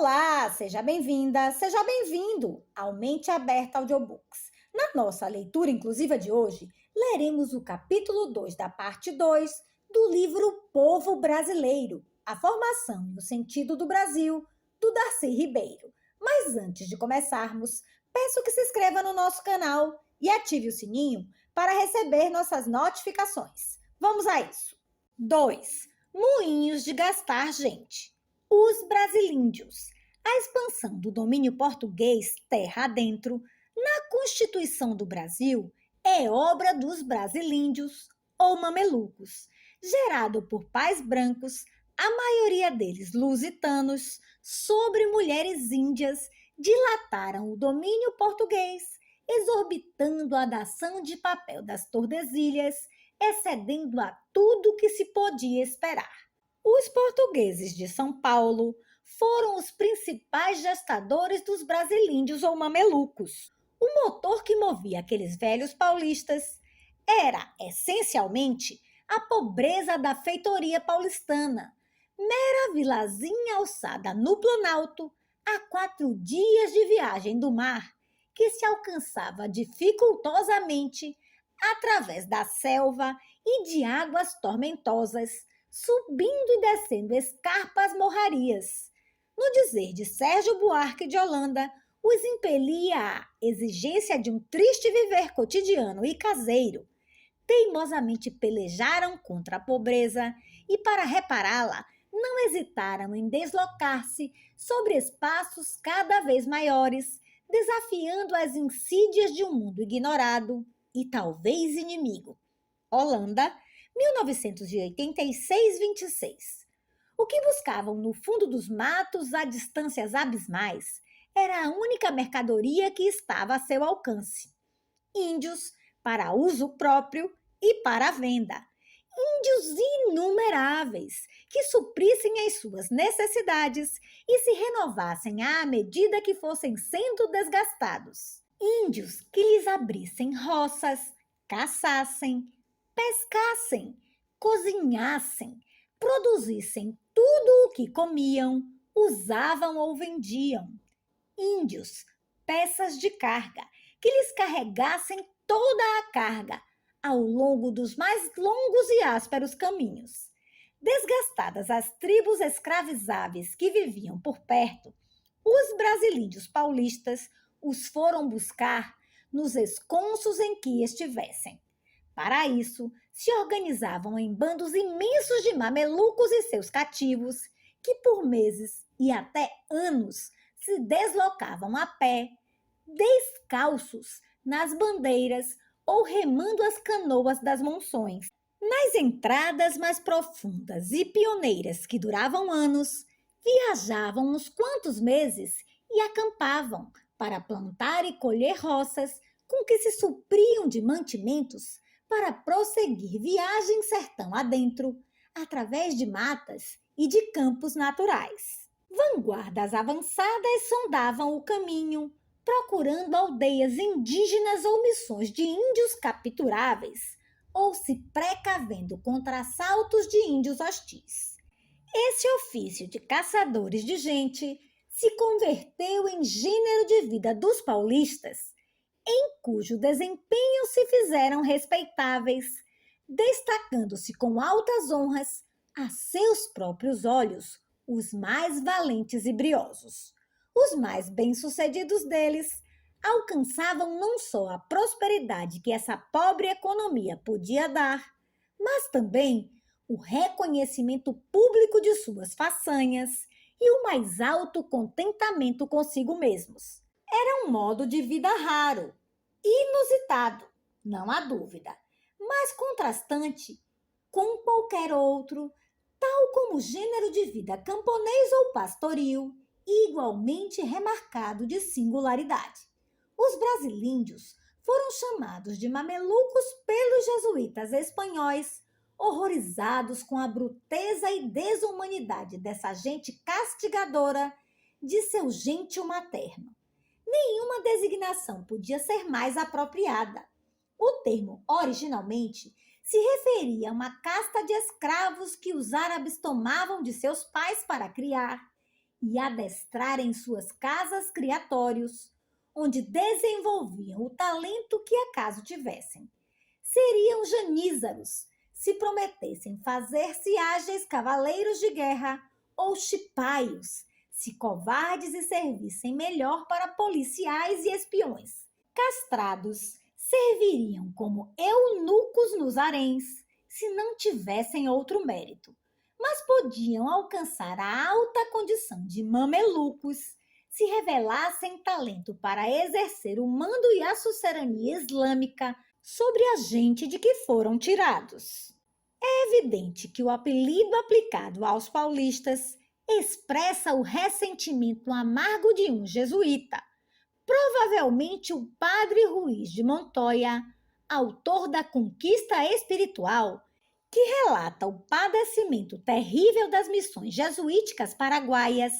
Olá, seja bem-vinda, seja bem-vindo ao Mente Aberta Audiobooks. Na nossa leitura inclusiva de hoje, leremos o capítulo 2 da parte 2 do livro Povo Brasileiro, A Formação e o Sentido do Brasil, do Darcy Ribeiro. Mas antes de começarmos, peço que se inscreva no nosso canal e ative o sininho para receber nossas notificações. Vamos a isso! 2. Moinhos de gastar gente. Os brasilíndios. A expansão do domínio português terra adentro na Constituição do Brasil é obra dos brasilíndios ou mamelucos, gerado por pais brancos, a maioria deles lusitanos, sobre mulheres índias, dilataram o domínio português, exorbitando a dação de papel das Tordesilhas, excedendo a tudo que se podia esperar. Os portugueses de São Paulo foram os principais gestadores dos brasilíndios ou mamelucos. O motor que movia aqueles velhos paulistas era, essencialmente, a pobreza da feitoria paulistana, mera vilazinha alçada no Planalto, a 4 dias de viagem do mar, que se alcançava dificultosamente através da selva e de águas tormentosas, subindo e descendo escarpas morrarias. No dizer de Sérgio Buarque de Holanda, os impelia à exigência de um triste viver cotidiano e caseiro. Teimosamente pelejaram contra a pobreza e, para repará-la, não hesitaram em deslocar-se sobre espaços cada vez maiores, desafiando as insídias de um mundo ignorado e talvez inimigo. Holanda, 1986-26. O que buscavam no fundo dos matos a distâncias abismais era a única mercadoria que estava a seu alcance. Índios para uso próprio e para a venda. Índios inumeráveis que suprissem as suas necessidades e se renovassem à medida que fossem sendo desgastados. Índios que lhes abrissem roças, caçassem, pescassem, cozinhassem, produzissem tudo o que comiam, usavam ou vendiam. Índios, peças de carga, que lhes carregassem toda a carga ao longo dos mais longos e ásperos caminhos. Desgastadas as tribos escravizáveis que viviam por perto, os brasilíndios paulistas os foram buscar nos esconsos em que estivessem. Para isso, se organizavam em bandos imensos de mamelucos e seus cativos, que por meses e até anos se deslocavam a pé, descalços, nas bandeiras ou remando as canoas das monções. Nas entradas mais profundas e pioneiras que duravam anos, viajavam uns quantos meses e acampavam para plantar e colher roças com que se supriam de mantimentos para prosseguir viagem sertão adentro, através de matas e de campos naturais. Vanguardas avançadas sondavam o caminho, procurando aldeias indígenas ou missões de índios capturáveis, ou se precavendo contra assaltos de índios hostis. Esse ofício de caçadores de gente se converteu em gênero de vida dos paulistas, em cujo desempenho se fizeram respeitáveis, destacando-se com altas honras a seus próprios olhos os mais valentes e briosos. Os mais bem-sucedidos deles alcançavam não só a prosperidade que essa pobre economia podia dar, mas também o reconhecimento público de suas façanhas e o mais alto contentamento consigo mesmos. Era um modo de vida raro, inusitado, não há dúvida, mas contrastante com qualquer outro, tal como o gênero de vida camponês ou pastoril, igualmente remarcado de singularidade. Os brasilíndios foram chamados de mamelucos pelos jesuítas espanhóis, horrorizados com a bruteza e desumanidade dessa gente castigadora de seu gênio materno. Nenhuma designação podia ser mais apropriada. O termo, originalmente, se referia a uma casta de escravos que os árabes tomavam de seus pais para criar, e adestrar em suas casas criatórios, onde desenvolviam o talento que acaso tivessem. Seriam janízaros, se prometessem fazer-se ágeis cavaleiros de guerra, ou chipaios, se covardes e servissem melhor para policiais e espiões. Castrados, serviriam como eunucos nos haréns, se não tivessem outro mérito, mas podiam alcançar a alta condição de mamelucos se revelassem talento para exercer o mando e a suzerania islâmica sobre a gente de que foram tirados. É evidente que o apelido aplicado aos paulistas expressa o ressentimento amargo de um jesuíta, provavelmente o padre Ruiz de Montoya, autor da Conquista Espiritual, que relata o padecimento terrível das missões jesuíticas paraguaias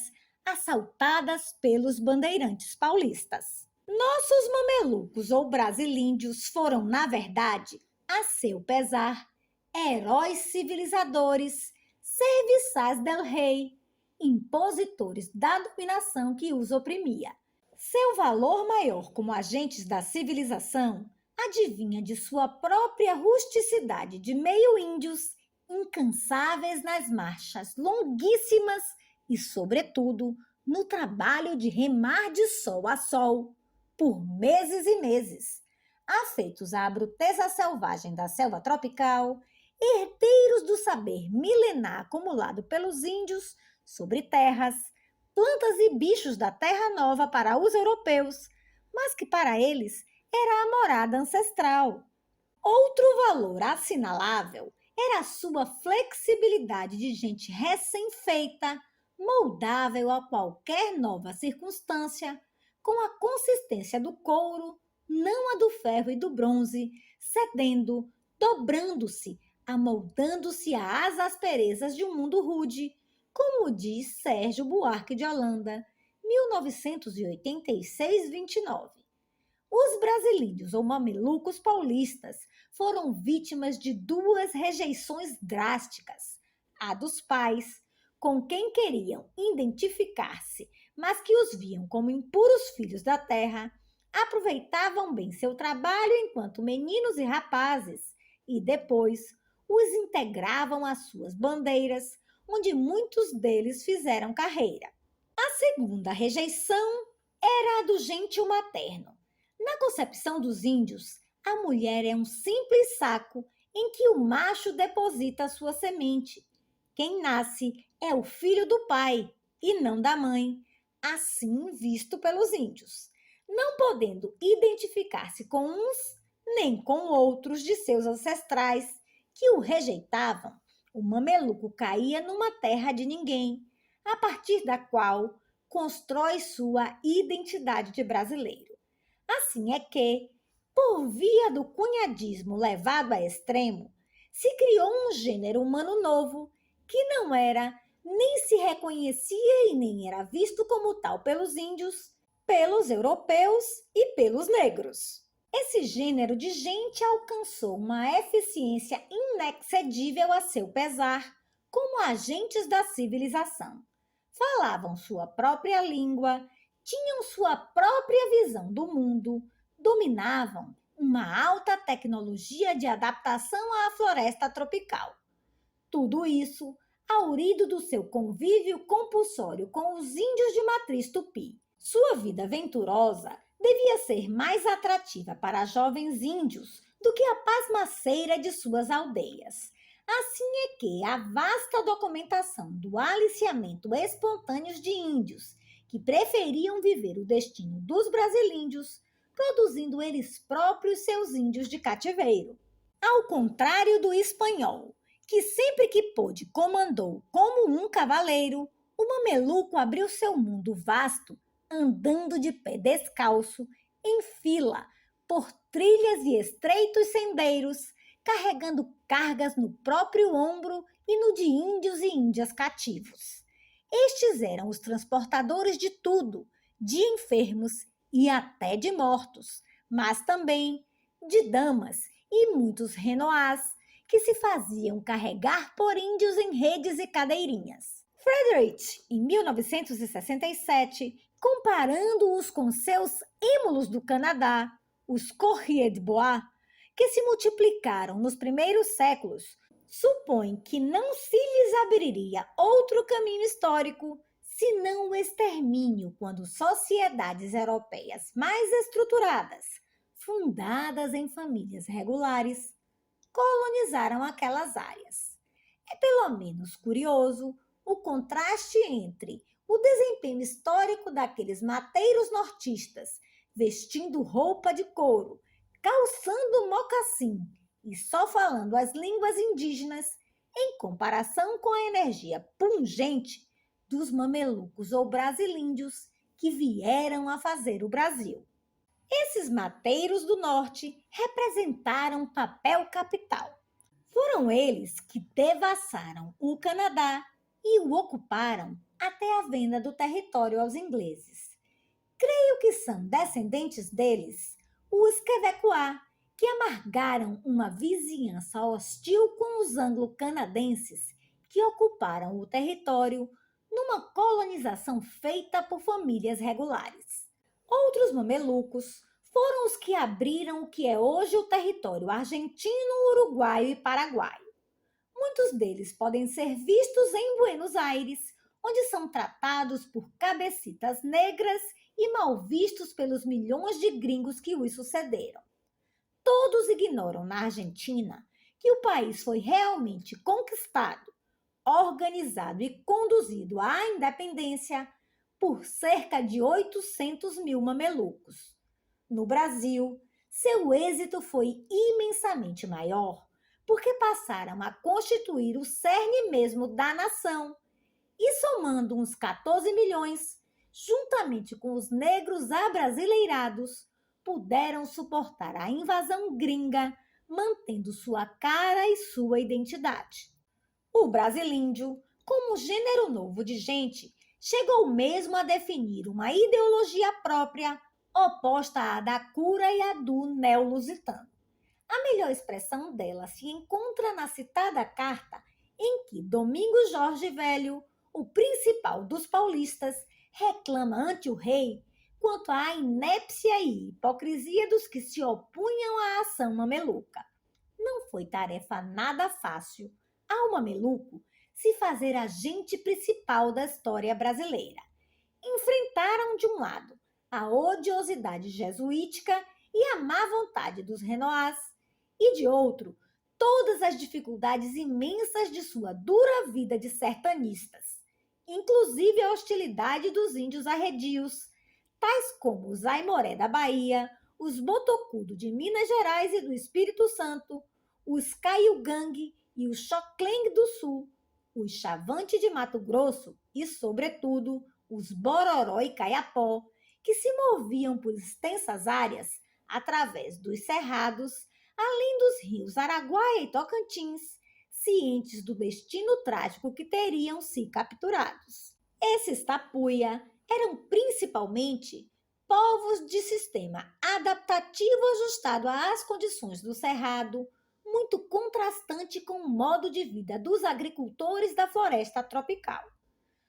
assaltadas pelos bandeirantes paulistas. Nossos mamelucos ou brasilíndios foram, na verdade, a seu pesar, heróis civilizadores, serviçais del rei, impositores da dominação que os oprimia. Seu valor maior como agentes da civilização advinha de sua própria rusticidade de meio-índios, incansáveis nas marchas longuíssimas e, sobretudo, no trabalho de remar de sol a sol, por meses e meses, afeitos à bruteza selvagem da selva tropical, herdeiros do saber milenar acumulado pelos índios sobre terras, plantas e bichos da Terra Nova para os europeus, mas que para eles era a morada ancestral. Outro valor assinalável era a sua flexibilidade de gente recém-feita, moldável a qualquer nova circunstância, com a consistência do couro, não a do ferro e do bronze, cedendo, dobrando-se, amoldando-se às asperezas de um mundo rude, como diz Sérgio Buarque de Holanda, 1986-29. Os brasileiros ou mamelucos paulistas foram vítimas de duas rejeições drásticas: a dos pais, com quem queriam identificar-se, mas que os viam como impuros filhos da terra, aproveitavam bem seu trabalho enquanto meninos e rapazes, e depois os integravam às suas bandeiras, onde muitos deles fizeram carreira. A segunda rejeição era a do gêntil materno. Na concepção dos índios, a mulher é um simples saco em que o macho deposita sua semente. Quem nasce é o filho do pai e não da mãe, assim visto pelos índios, não podendo identificar-se com uns nem com outros de seus ancestrais que o rejeitavam. O mameluco caía numa terra de ninguém, a partir da qual constrói sua identidade de brasileiro. Assim é que, por via do cunhadismo levado a extremo, se criou um gênero humano novo que não era, nem se reconhecia e nem era visto como tal pelos índios, pelos europeus e pelos negros. Esse gênero de gente alcançou uma eficiência inexcedível a seu pesar, como agentes da civilização. Falavam sua própria língua, tinham sua própria visão do mundo, dominavam uma alta tecnologia de adaptação à floresta tropical. Tudo isso aurido do seu convívio compulsório com os índios de matriz tupi. Sua vida venturosa devia ser mais atrativa para jovens índios do que a pasmaceira de suas aldeias. Assim é que a vasta documentação do aliciamento espontâneo de índios, que preferiam viver o destino dos brasilíndios, produzindo eles próprios seus índios de cativeiro. Ao contrário do espanhol, que sempre que pôde comandou como um cavaleiro, o mameluco abriu seu mundo vasto, andando de pé descalço, em fila, por trilhas e estreitos sendeiros, carregando cargas no próprio ombro e no de índios e índias cativos. Estes eram os transportadores de tudo, de enfermos e até de mortos, mas também de damas e muitos renoás, que se faziam carregar por índios em redes e cadeirinhas. Frederick, em 1967, comparando-os com seus ímulos do Canadá, os Courrier de Bois, que se multiplicaram nos primeiros séculos, supõe que não se lhes abriria outro caminho histórico senão o extermínio quando sociedades europeias mais estruturadas, fundadas em famílias regulares, colonizaram aquelas áreas. É pelo menos curioso o contraste entre o desempenho histórico daqueles mateiros nortistas, vestindo roupa de couro, calçando mocassim e só falando as línguas indígenas, em comparação com a energia pungente dos mamelucos ou brasilíndios que vieram a fazer o Brasil. Esses mateiros do norte representaram papel capital. Foram eles que devassaram o Canadá e o ocuparam até a venda do território aos ingleses. Creio que são descendentes deles os Quebecois, que amargaram uma vizinhança hostil com os anglo-canadenses que ocuparam o território numa colonização feita por famílias regulares. Outros mamelucos foram os que abriram o que é hoje o território argentino, uruguaio e paraguaio. Muitos deles podem ser vistos em Buenos Aires, onde são tratados por cabecitas negras e mal vistos pelos milhões de gringos que os sucederam. Todos ignoram na Argentina que o país foi realmente conquistado, organizado e conduzido à independência por cerca de 800 mil mamelucos. No Brasil, seu êxito foi imensamente maior, porque passaram a constituir o cerne mesmo da nação e, somando uns 14 milhões, juntamente com os negros abrasileirados, puderam suportar a invasão gringa, mantendo sua cara e sua identidade. O brasilíndio, como gênero novo de gente, chegou mesmo a definir uma ideologia própria, oposta à da cura e à do neolusitano. A melhor expressão dela se encontra na citada carta em que Domingos Jorge Velho, o principal dos paulistas, reclama ante o rei quanto à inépcia e hipocrisia dos que se opunham à ação mameluca. Não foi tarefa nada fácil ao mameluco se fazer agente principal da história brasileira. Enfrentaram, de um lado, a odiosidade jesuítica e a má vontade dos Renois, e de outro, todas as dificuldades imensas de sua dura vida de sertanistas, inclusive a hostilidade dos índios arredios, tais como os Aimoré da Bahia, os Botocudo de Minas Gerais e do Espírito Santo, os Caiugangue e os Xocleng do Sul, os Chavante de Mato Grosso e, sobretudo, os Bororó e Caiapó, que se moviam por extensas áreas através dos cerrados, além dos rios Araguaia e Tocantins, cientes do destino trágico que teriam se capturados. Esses tapuia eram principalmente povos de sistema adaptativo ajustado às condições do cerrado, muito contrastante com o modo de vida dos agricultores da floresta tropical.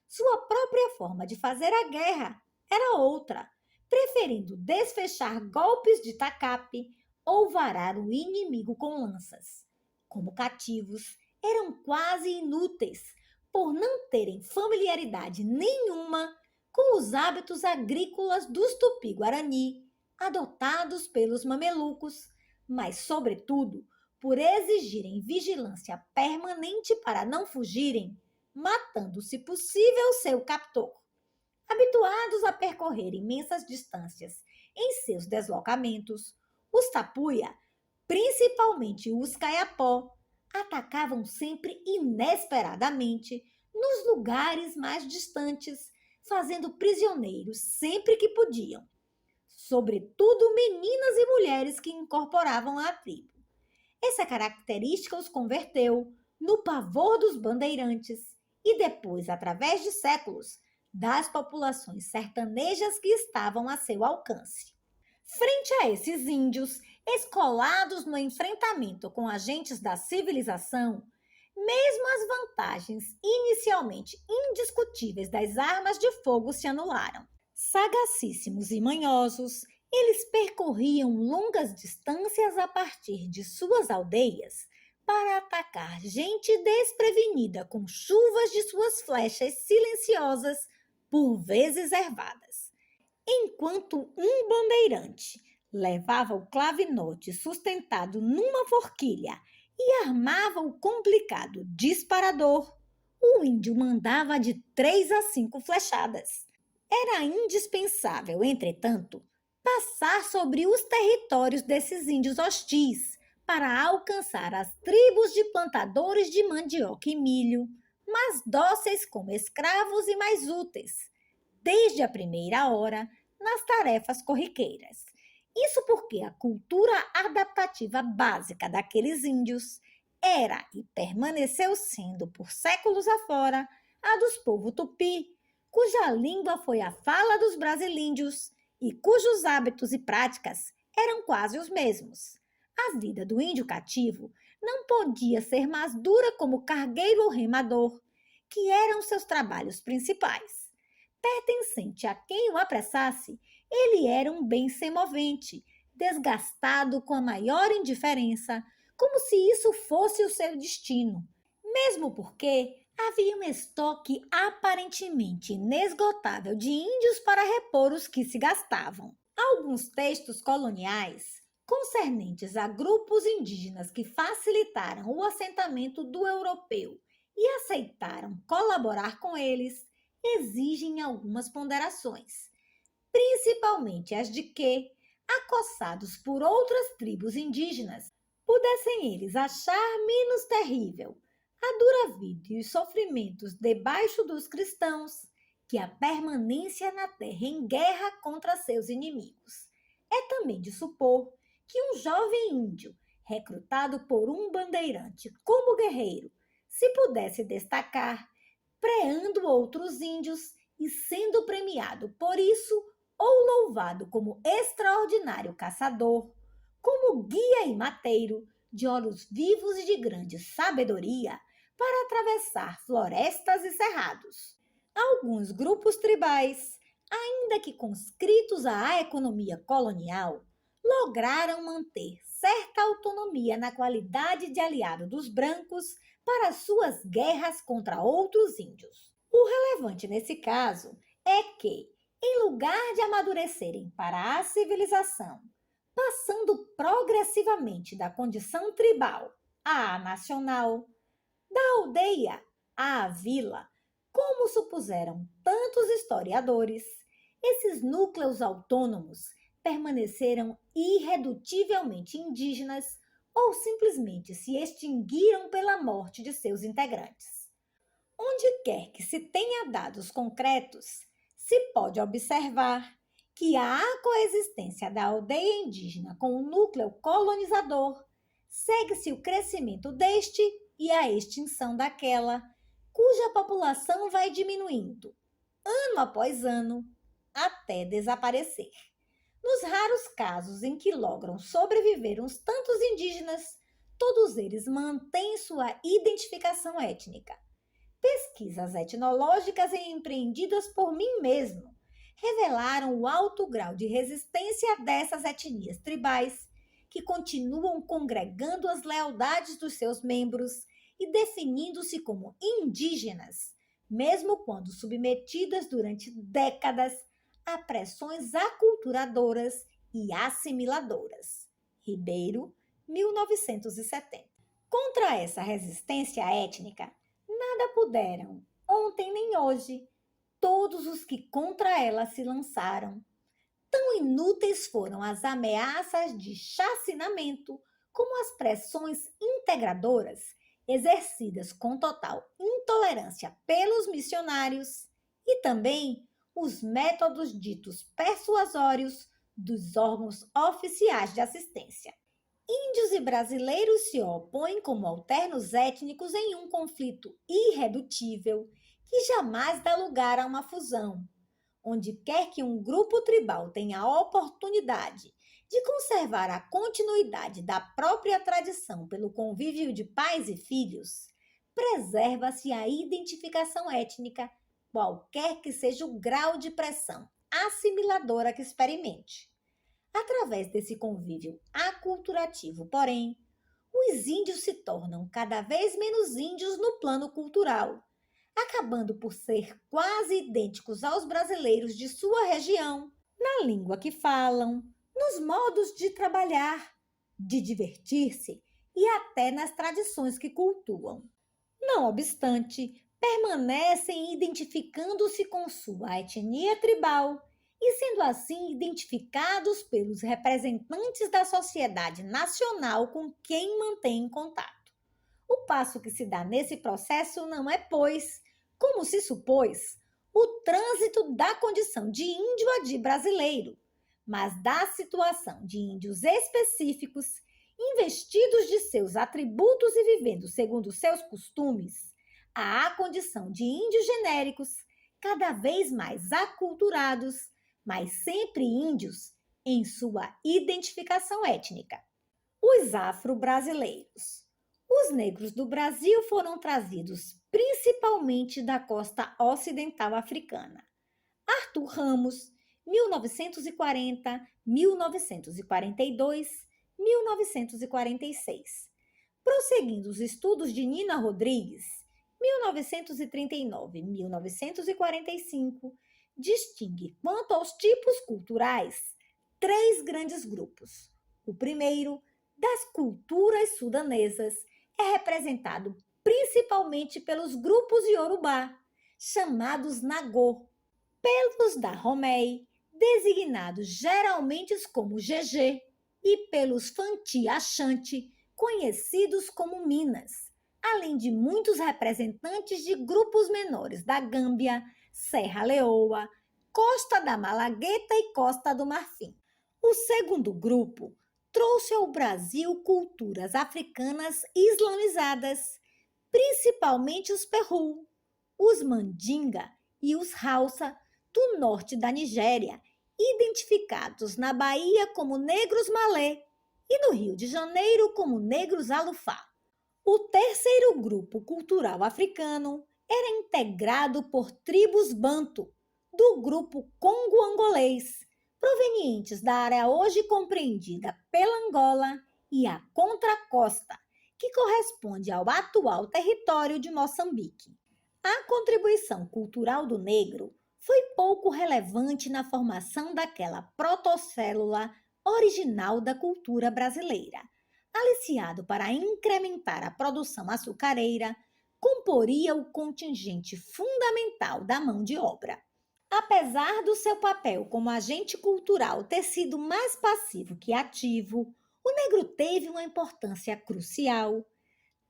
Sua própria forma de fazer a guerra era outra, preferindo desfechar golpes de tacape ou varar o inimigo com lanças. Como cativos, eram quase inúteis, por não terem familiaridade nenhuma com os hábitos agrícolas dos Tupi-Guarani, adotados pelos mamelucos, mas, sobretudo, por exigirem vigilância permanente para não fugirem, matando, se possível, seu captor. Habituados a percorrer imensas distâncias em seus deslocamentos, os tapuia, principalmente os caiapó, atacavam sempre inesperadamente nos lugares mais distantes, fazendo prisioneiros sempre que podiam, sobretudo meninas e mulheres que incorporavam à tribo. Essa característica os converteu no pavor dos bandeirantes e depois, através de séculos, das populações sertanejas que estavam a seu alcance. Frente a esses índios, escolados no enfrentamento com agentes da civilização, Mesmo as vantagens inicialmente indiscutíveis das armas de fogo se anularam. Sagacíssimos e manhosos, eles percorriam longas distâncias a partir de suas aldeias para atacar gente desprevenida com chuvas de suas flechas silenciosas, por vezes ervadas. Enquanto um bandeirante levava o clavinote sustentado numa forquilha e armava o complicado disparador, o índio mandava de 3 a 5 flechadas. Era indispensável, entretanto, passar sobre os territórios desses índios hostis para alcançar as tribos de plantadores de mandioca e milho, mais dóceis como escravos e mais úteis, desde a primeira hora, nas tarefas corriqueiras. Isso porque a cultura adaptativa básica daqueles índios era e permaneceu sendo por séculos afora a dos povos tupi, cuja língua foi a fala dos brasilíndios e cujos hábitos e práticas eram quase os mesmos. A vida do índio cativo não podia ser mais dura como cargueiro ou remador, que eram seus trabalhos principais. Pertencente a quem o apressasse, ele era um bem semovente, desgastado com a maior indiferença, como se isso fosse o seu destino. Mesmo porque havia um estoque aparentemente inesgotável de índios para repor os que se gastavam. Alguns textos coloniais, concernentes a grupos indígenas que facilitaram o assentamento do europeu e aceitaram colaborar com eles, exigem algumas ponderações, principalmente as de que, acossados por outras tribos indígenas, pudessem eles achar menos terrível a dura vida e os sofrimentos debaixo dos cristãos que a permanência na terra em guerra contra seus inimigos. É também de supor que um jovem índio, recrutado por um bandeirante como guerreiro, se pudesse destacar, preando outros índios e sendo premiado por isso ou louvado como extraordinário caçador, como guia e mateiro, de olhos vivos e de grande sabedoria, para atravessar florestas e cerrados. Alguns grupos tribais, ainda que conscritos à economia colonial, lograram manter certa autonomia na qualidade de aliado dos brancos para suas guerras contra outros índios. O relevante nesse caso é que, em lugar de amadurecerem para a civilização, passando progressivamente da condição tribal à nacional, da aldeia à vila, como supuseram tantos historiadores, esses núcleos autônomos permaneceram irredutivelmente indígenas ou simplesmente se extinguiram pela morte de seus integrantes. Onde quer que se tenha dados concretos, se pode observar que a coexistência da aldeia indígena com o núcleo colonizador segue-se o crescimento deste e a extinção daquela, cuja população vai diminuindo, ano após ano, até desaparecer. Nos raros casos em que logram sobreviver uns tantos indígenas, todos eles mantêm sua identificação étnica. Pesquisas etnológicas empreendidas por mim mesmo revelaram o alto grau de resistência dessas etnias tribais, que continuam congregando as lealdades dos seus membros e definindo-se como indígenas, mesmo quando submetidas durante décadas a pressões aculturadoras e assimiladoras. Ribeiro, 1970. Contra essa resistência étnica, nada puderam, ontem nem hoje, todos os que contra ela se lançaram. Tão inúteis foram as ameaças de chacinamento como as pressões integradoras exercidas com total intolerância pelos missionários e também os métodos ditos persuasórios dos órgãos oficiais de assistência. Índios e brasileiros se opõem como alternos étnicos em um conflito irredutível que jamais dá lugar a uma fusão. Onde quer que um grupo tribal tenha a oportunidade de conservar a continuidade da própria tradição pelo convívio de pais e filhos, preserva-se a identificação étnica, qualquer que seja o grau de pressão assimiladora que experimente. Através desse convívio aculturativo, porém, os índios se tornam cada vez menos índios no plano cultural, acabando por ser quase idênticos aos brasileiros de sua região, na língua que falam, nos modos de trabalhar, de divertir-se e até nas tradições que cultuam. Não obstante, permanecem identificando-se com sua etnia tribal e, sendo assim, identificados pelos representantes da sociedade nacional com quem mantêm contato. O passo que se dá nesse processo não é, pois, como se supôs, o trânsito da condição de índio a de brasileiro, mas da situação de índios específicos, investidos de seus atributos e vivendo segundo seus costumes, à condição de índios genéricos, cada vez mais aculturados, mas sempre índios em sua identificação étnica. Os afro-brasileiros. Os negros do Brasil foram trazidos principalmente da costa ocidental africana. Arthur Ramos, 1940, 1942, 1946. Prosseguindo os estudos de Nina Rodrigues, 1939-1945, distingue, quanto aos tipos culturais, três grandes grupos. O primeiro, das culturas sudanesas, é representado principalmente pelos grupos Yorubá, chamados Nagô, pelos Dahomey, designados geralmente como GG, e pelos Fanti Ashanti, conhecidos como Minas, além de muitos representantes de grupos menores da Gâmbia, Serra Leoa, Costa da Malagueta e Costa do Marfim. O segundo grupo trouxe ao Brasil culturas africanas islamizadas, principalmente os Perru, os Mandinga e os Hausa do norte da Nigéria, identificados na Bahia como negros malê e no Rio de Janeiro como negros alufá. O terceiro grupo cultural africano era integrado por tribos banto, do grupo congo-angolês, provenientes da área hoje compreendida pela Angola e a Contracosta, que corresponde ao atual território de Moçambique. A contribuição cultural do negro foi pouco relevante na formação daquela protocélula original da cultura brasileira. Aliciado para incrementar a produção açucareira, comporia o contingente fundamental da mão de obra. Apesar do seu papel como agente cultural ter sido mais passivo que ativo, o negro teve uma importância crucial,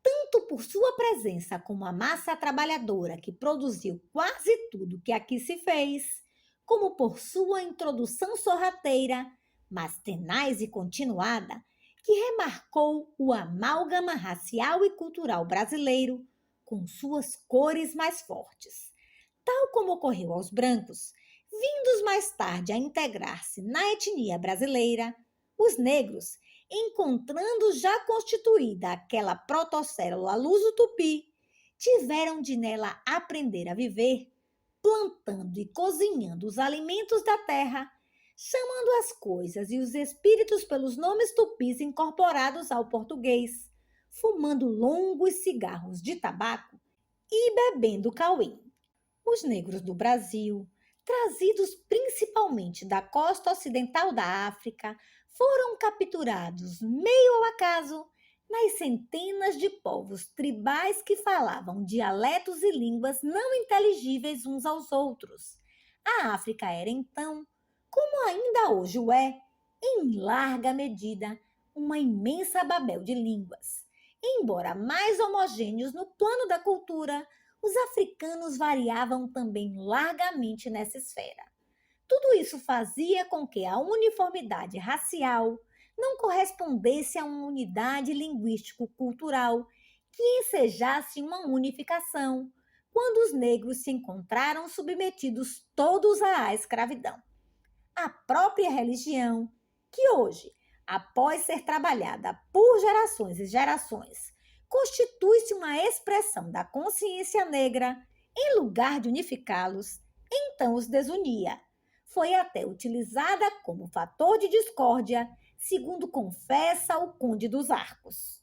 tanto por sua presença como a massa trabalhadora que produziu quase tudo que aqui se fez, como por sua introdução sorrateira, mas tenaz e continuada, que remarcou o amálgama racial e cultural brasileiro com suas cores mais fortes. Tal como ocorreu aos brancos, vindos mais tarde a integrar-se na etnia brasileira, os negros, encontrando já constituída aquela protocélula luso-tupi, tiveram de nela aprender a viver, plantando e cozinhando os alimentos da terra, chamando as coisas e os espíritos pelos nomes tupis incorporados ao português, fumando longos cigarros de tabaco e bebendo cauim. Os negros do Brasil, trazidos principalmente da costa ocidental da África, foram capturados, meio ao acaso, nas centenas de povos tribais que falavam dialetos e línguas não inteligíveis uns aos outros. A África era então, como ainda hoje o é, em larga medida, uma imensa babel de línguas. Embora mais homogêneos no plano da cultura, os africanos variavam também largamente nessa esfera. Tudo isso fazia com que a uniformidade racial não correspondesse a uma unidade linguístico-cultural que ensejasse uma unificação, quando os negros se encontraram submetidos todos à escravidão. A própria religião, que hoje, após ser trabalhada por gerações e gerações, constitui-se uma expressão da consciência negra, em lugar de unificá-los, então os desunia. Foi até utilizada como fator de discórdia, segundo confessa o Conde dos Arcos.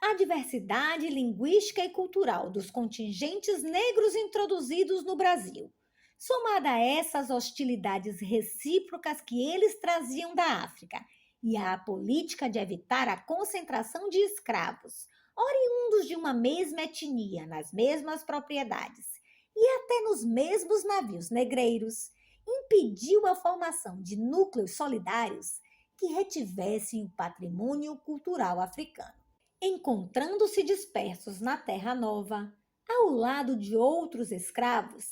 A diversidade linguística e cultural dos contingentes negros introduzidos no Brasil, somada a essas hostilidades recíprocas que eles traziam da África e à política de evitar a concentração de escravos, oriundos de uma mesma etnia nas mesmas propriedades e até nos mesmos navios negreiros, impediu a formação de núcleos solidários que retivessem o patrimônio cultural africano. Encontrando-se dispersos na Terra Nova, ao lado de outros escravos,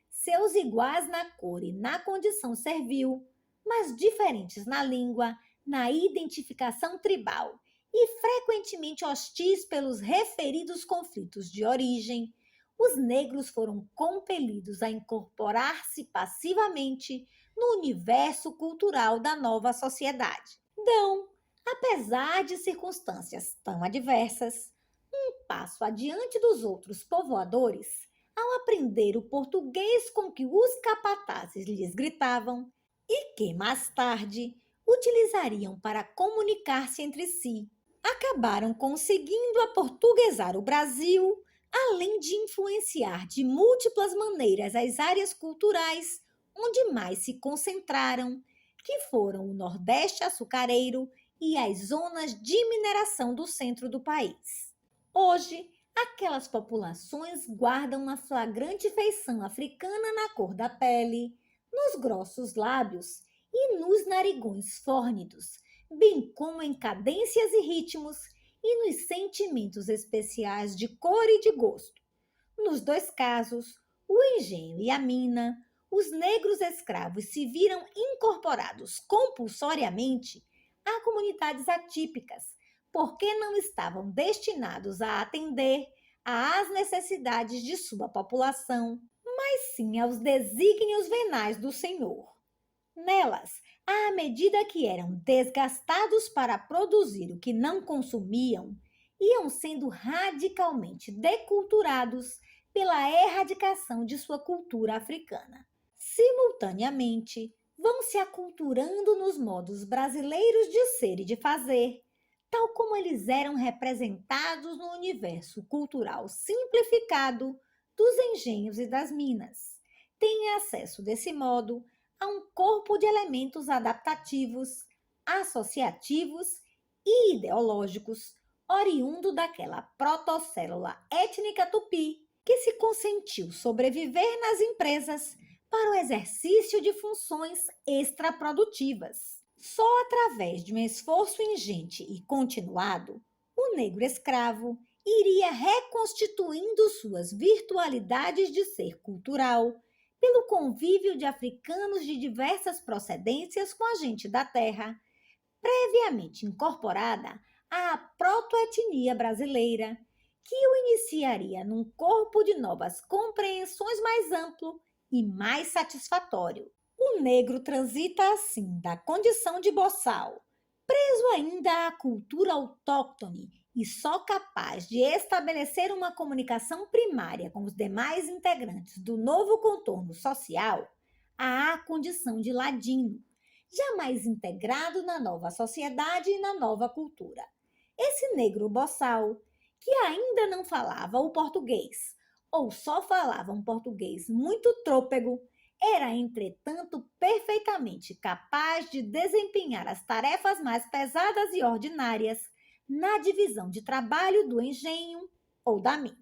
seus iguais na cor e na condição servil, mas diferentes na língua, na identificação tribal e frequentemente hostis pelos referidos conflitos de origem, os negros foram compelidos a incorporar-se passivamente no universo cultural da nova sociedade. Dão, apesar de circunstâncias tão adversas, um passo adiante dos outros povoadores ao aprender o português com que os capatazes lhes gritavam e que, mais tarde, utilizariam para comunicar-se entre si. Acabaram conseguindo aportuguesar o Brasil, além de influenciar de múltiplas maneiras as áreas culturais onde mais se concentraram, que foram o Nordeste açucareiro e as zonas de mineração do centro do país. Hoje, aquelas populações guardam uma flagrante feição africana na cor da pele, nos grossos lábios e nos narigões fórnidos, bem como em cadências e ritmos e nos sentimentos especiais de cor e de gosto. Nos dois casos, o engenho e a mina, os negros escravos se viram incorporados compulsoriamente a comunidades atípicas, porque não estavam destinados a atender às necessidades de sua população, mas sim aos desígnios venais do Senhor. Nelas, à medida que eram desgastados para produzir o que não consumiam, iam sendo radicalmente deculturados pela erradicação de sua cultura africana. Simultaneamente, vão se aculturando nos modos brasileiros de ser e de fazer, tal como eles eram representados no universo cultural simplificado dos engenhos e das minas. Têm acesso, desse modo, a um corpo de elementos adaptativos, associativos e ideológicos, oriundo daquela protocélula étnica tupi que se consentiu sobreviver nas empresas para o exercício de funções extraprodutivas. Só através de um esforço ingente e continuado, o negro escravo iria reconstituindo suas virtualidades de ser cultural, pelo convívio de africanos de diversas procedências com a gente da terra, previamente incorporada à protoetnia brasileira, que o iniciaria num corpo de novas compreensões mais amplo e mais satisfatório. O negro transita assim da condição de boçal, preso ainda à cultura autóctone e só capaz de estabelecer uma comunicação primária com os demais integrantes do novo contorno social, à condição de ladino, jamais integrado na nova sociedade e na nova cultura. Esse negro boçal, que ainda não falava o português, ou só falava um português muito trôpego, era, entretanto, perfeitamente capaz de desempenhar as tarefas mais pesadas e ordinárias na divisão de trabalho do engenho ou da mina.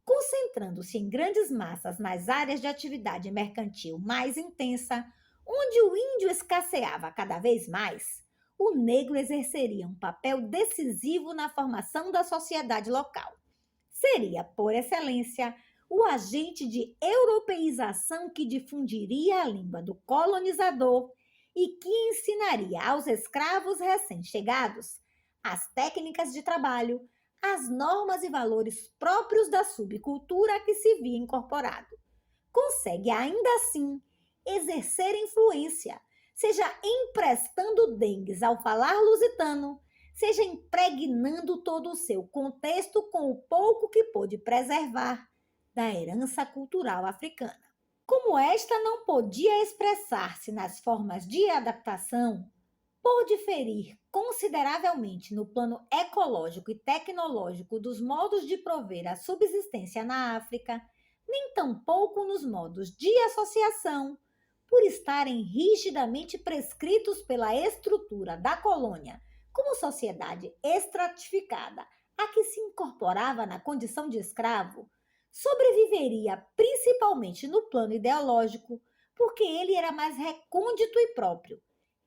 Concentrando-se em grandes massas nas áreas de atividade mercantil mais intensa, onde o índio escasseava cada vez mais, o negro exerceria um papel decisivo na formação da sociedade local. Seria, por excelência, o agente de europeização que difundiria a língua do colonizador e que ensinaria aos escravos recém-chegados as técnicas de trabalho, as normas e valores próprios da subcultura a que se via incorporado. Consegue, ainda assim, exercer influência, seja emprestando dengues ao falar lusitano, seja impregnando todo o seu contexto com o pouco que pôde preservar da herança cultural africana. Como esta não podia expressar-se nas formas de adaptação, por diferir consideravelmente no plano ecológico e tecnológico dos modos de prover a subsistência na África, nem tampouco nos modos de associação, por estarem rigidamente prescritos pela estrutura da colônia como sociedade estratificada a que se incorporava na condição de escravo, sobreviveria principalmente no plano ideológico, porque ele era mais recôndito e próprio.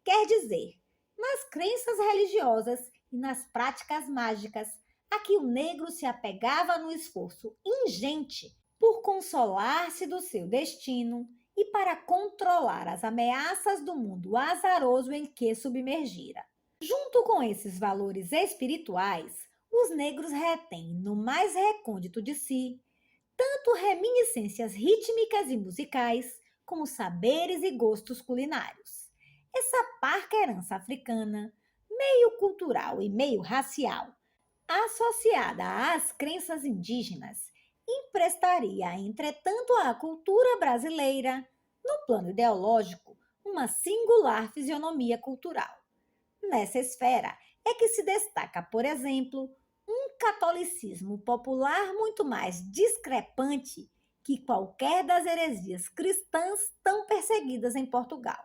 Quer dizer, nas crenças religiosas e nas práticas mágicas, a que o negro se apegava no esforço ingente por consolar-se do seu destino e para controlar as ameaças do mundo azaroso em que submergira. Junto com esses valores espirituais, os negros retêm no mais recôndito de si tanto reminiscências rítmicas e musicais, como saberes e gostos culinários. Essa parca herança africana, meio cultural e meio racial, associada às crenças indígenas, emprestaria, entretanto, à cultura brasileira, no plano ideológico, uma singular fisionomia cultural. Nessa esfera é que se destaca, por exemplo, um catolicismo popular muito mais discrepante que qualquer das heresias cristãs tão perseguidas em Portugal.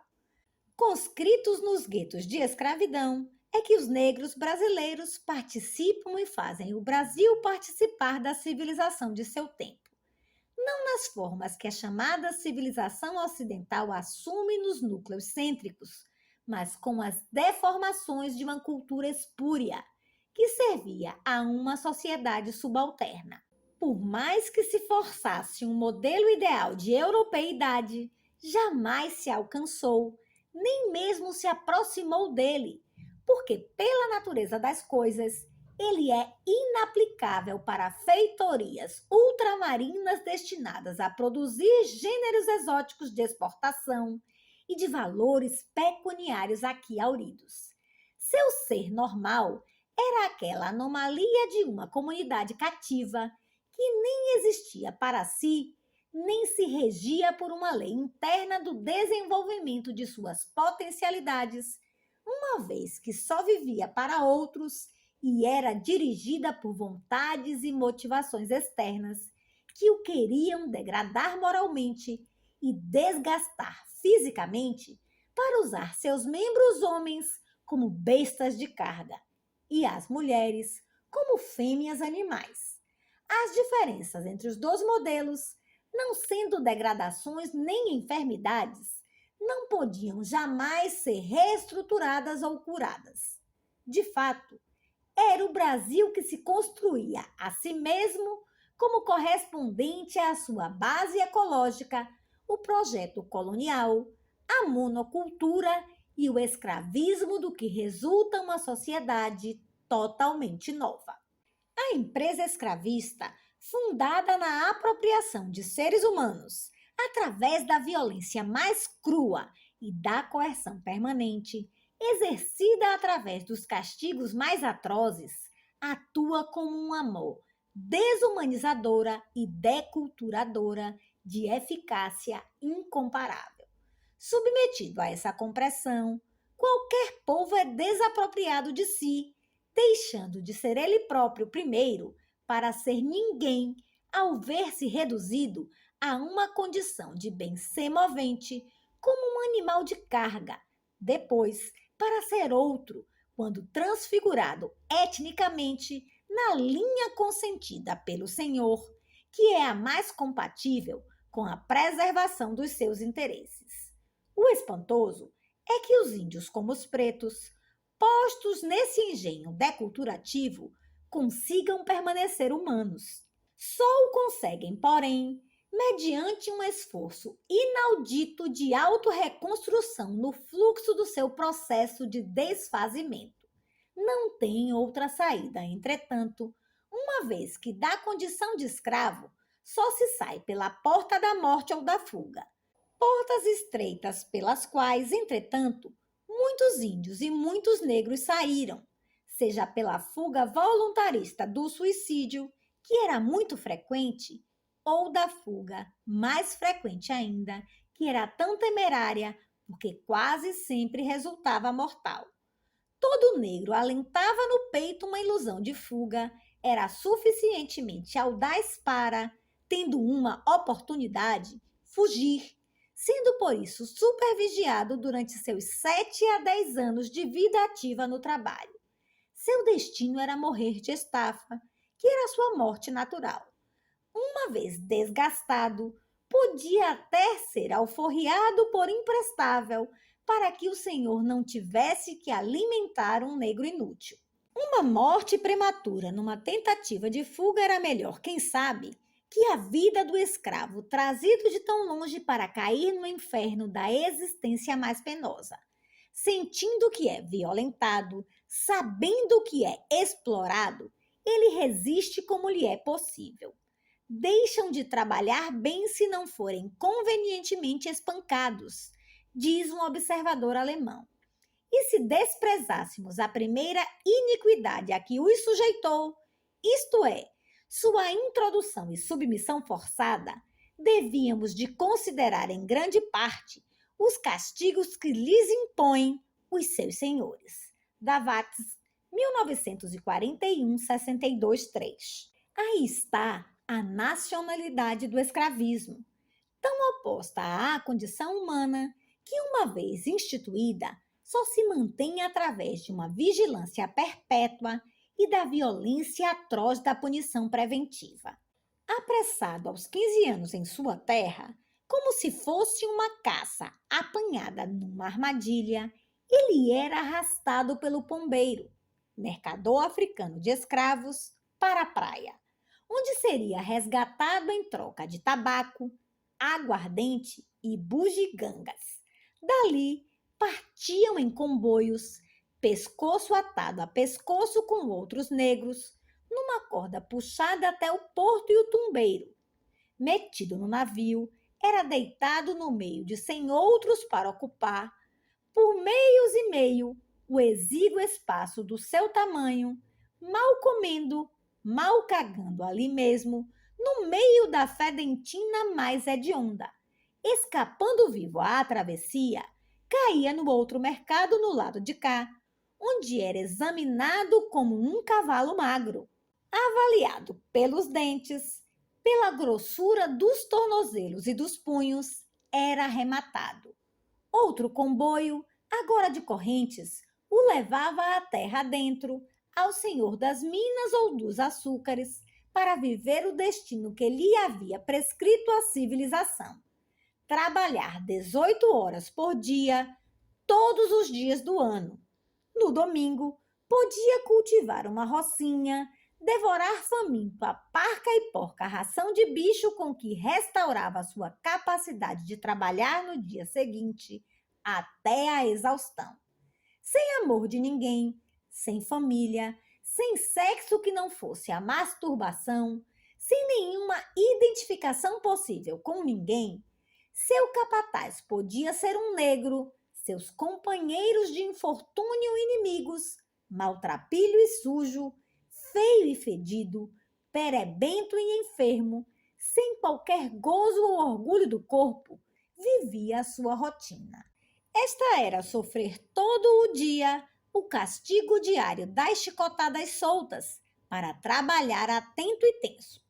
Conscritos nos guetos de escravidão, é que os negros brasileiros participam e fazem o Brasil participar da civilização de seu tempo. Não nas formas que a chamada civilização ocidental assume nos núcleos cêntricos, mas com as deformações de uma cultura espúria, que servia a uma sociedade subalterna. Por mais que se forçasse um modelo ideal de europeidade, jamais se alcançou, nem mesmo se aproximou dele, porque, pela natureza das coisas, ele é inaplicável para feitorias ultramarinas destinadas a produzir gêneros exóticos de exportação e de valores pecuniários aqui hauridos. Seu ser normal era aquela anomalia de uma comunidade cativa que nem existia para si, nem se regia por uma lei interna do desenvolvimento de suas potencialidades, uma vez que só vivia para outros e era dirigida por vontades e motivações externas que o queriam degradar moralmente e desgastar fisicamente para usar seus membros homens como bestas de carga e as mulheres como fêmeas animais. As diferenças entre os dois modelos, não sendo degradações nem enfermidades, não podiam jamais ser reestruturadas ou curadas. De fato, era o Brasil que se construía a si mesmo como correspondente à sua base ecológica, o projeto colonial, a monocultura e o escravismo do que resulta uma sociedade totalmente nova. A empresa escravista, fundada na apropriação de seres humanos, através da violência mais crua e da coerção permanente, exercida através dos castigos mais atrozes, atua como um amor desumanizadora e deculturadora de eficácia incomparável. Submetido a essa compressão, qualquer povo é desapropriado de si, deixando de ser ele próprio primeiro para ser ninguém ao ver-se reduzido a uma condição de bem semovente como um animal de carga, depois para ser outro, quando transfigurado etnicamente na linha consentida pelo Senhor, que é a mais compatível com a preservação dos seus interesses. O espantoso é que os índios, como os pretos, postos nesse engenho deculturativo, consigam permanecer humanos. Só o conseguem, porém, mediante um esforço inaudito de autorreconstrução no fluxo do seu processo de desfazimento. Não tem outra saída, entretanto, uma vez que da condição de escravo só se sai pela porta da morte ou da fuga. Portas estreitas pelas quais, entretanto, muitos índios e muitos negros saíram, seja pela fuga voluntarista do suicídio, que era muito frequente, ou da fuga, mais frequente ainda, que era tão temerária, porque quase sempre resultava mortal. Todo negro alentava no peito uma ilusão de fuga, era suficientemente audaz para, tendo uma oportunidade, fugir, sendo por isso supervigiado durante seus 7 a 10 anos de vida ativa no trabalho. Seu destino era morrer de estafa, que era sua morte natural. Uma vez desgastado, podia até ser alforriado por imprestável, para que o senhor não tivesse que alimentar um negro inútil. Uma morte prematura numa tentativa de fuga era melhor, quem sabe, que a vida do escravo trazido de tão longe para cair no inferno da existência mais penosa. Sentindo que é violentado, sabendo que é explorado, ele resiste como lhe é possível. Deixam de trabalhar bem se não forem convenientemente espancados, diz um observador alemão. E se desprezássemos a primeira iniquidade a que os sujeitou, isto é, sua introdução e submissão forçada, devíamos de considerar em grande parte os castigos que lhes impõem os seus senhores. Davates, 1941, 62, 3. Aí está a nacionalidade do escravismo, tão oposta à condição humana que, uma vez instituída, só se mantém através de uma vigilância perpétua e da violência atroz da punição preventiva. Apressado aos 15 anos em sua terra, como se fosse uma caça apanhada numa armadilha, ele era arrastado pelo pombeiro, mercador africano de escravos, para a praia, onde seria resgatado em troca de tabaco, aguardente e bugigangas. Dali, partiam em comboios, pescoço atado a pescoço com outros negros, numa corda puxada até o porto e o tumbeiro. Metido no navio, era deitado no meio de 100 outros para ocupar, por meios e meio, o exíguo espaço do seu tamanho, mal comendo, mal cagando ali mesmo, no meio da fedentina mais hedionda. Escapando vivo à travessia, caía no outro mercado no lado de cá, onde era examinado como um cavalo magro, avaliado pelos dentes, pela grossura dos tornozelos e dos punhos, era arrematado. Outro comboio, agora de correntes, o levava à terra adentro, ao senhor das minas ou dos açúcares, para viver o destino que lhe havia prescrito a civilização. Trabalhar 18 horas por dia, todos os dias do ano. No domingo, podia cultivar uma rocinha, devorar faminto a parca e porca ração de bicho com que restaurava sua capacidade de trabalhar no dia seguinte, até a exaustão. Sem amor de ninguém, sem família, sem sexo que não fosse a masturbação, sem nenhuma identificação possível com ninguém, seu capataz podia ser um negro, seus companheiros de infortúnio inimigos, maltrapilho e sujo, feio e fedido, perebento e enfermo, sem qualquer gozo ou orgulho do corpo, vivia a sua rotina. Esta era sofrer todo o dia o castigo diário das chicotadas soltas, para trabalhar atento e tenso.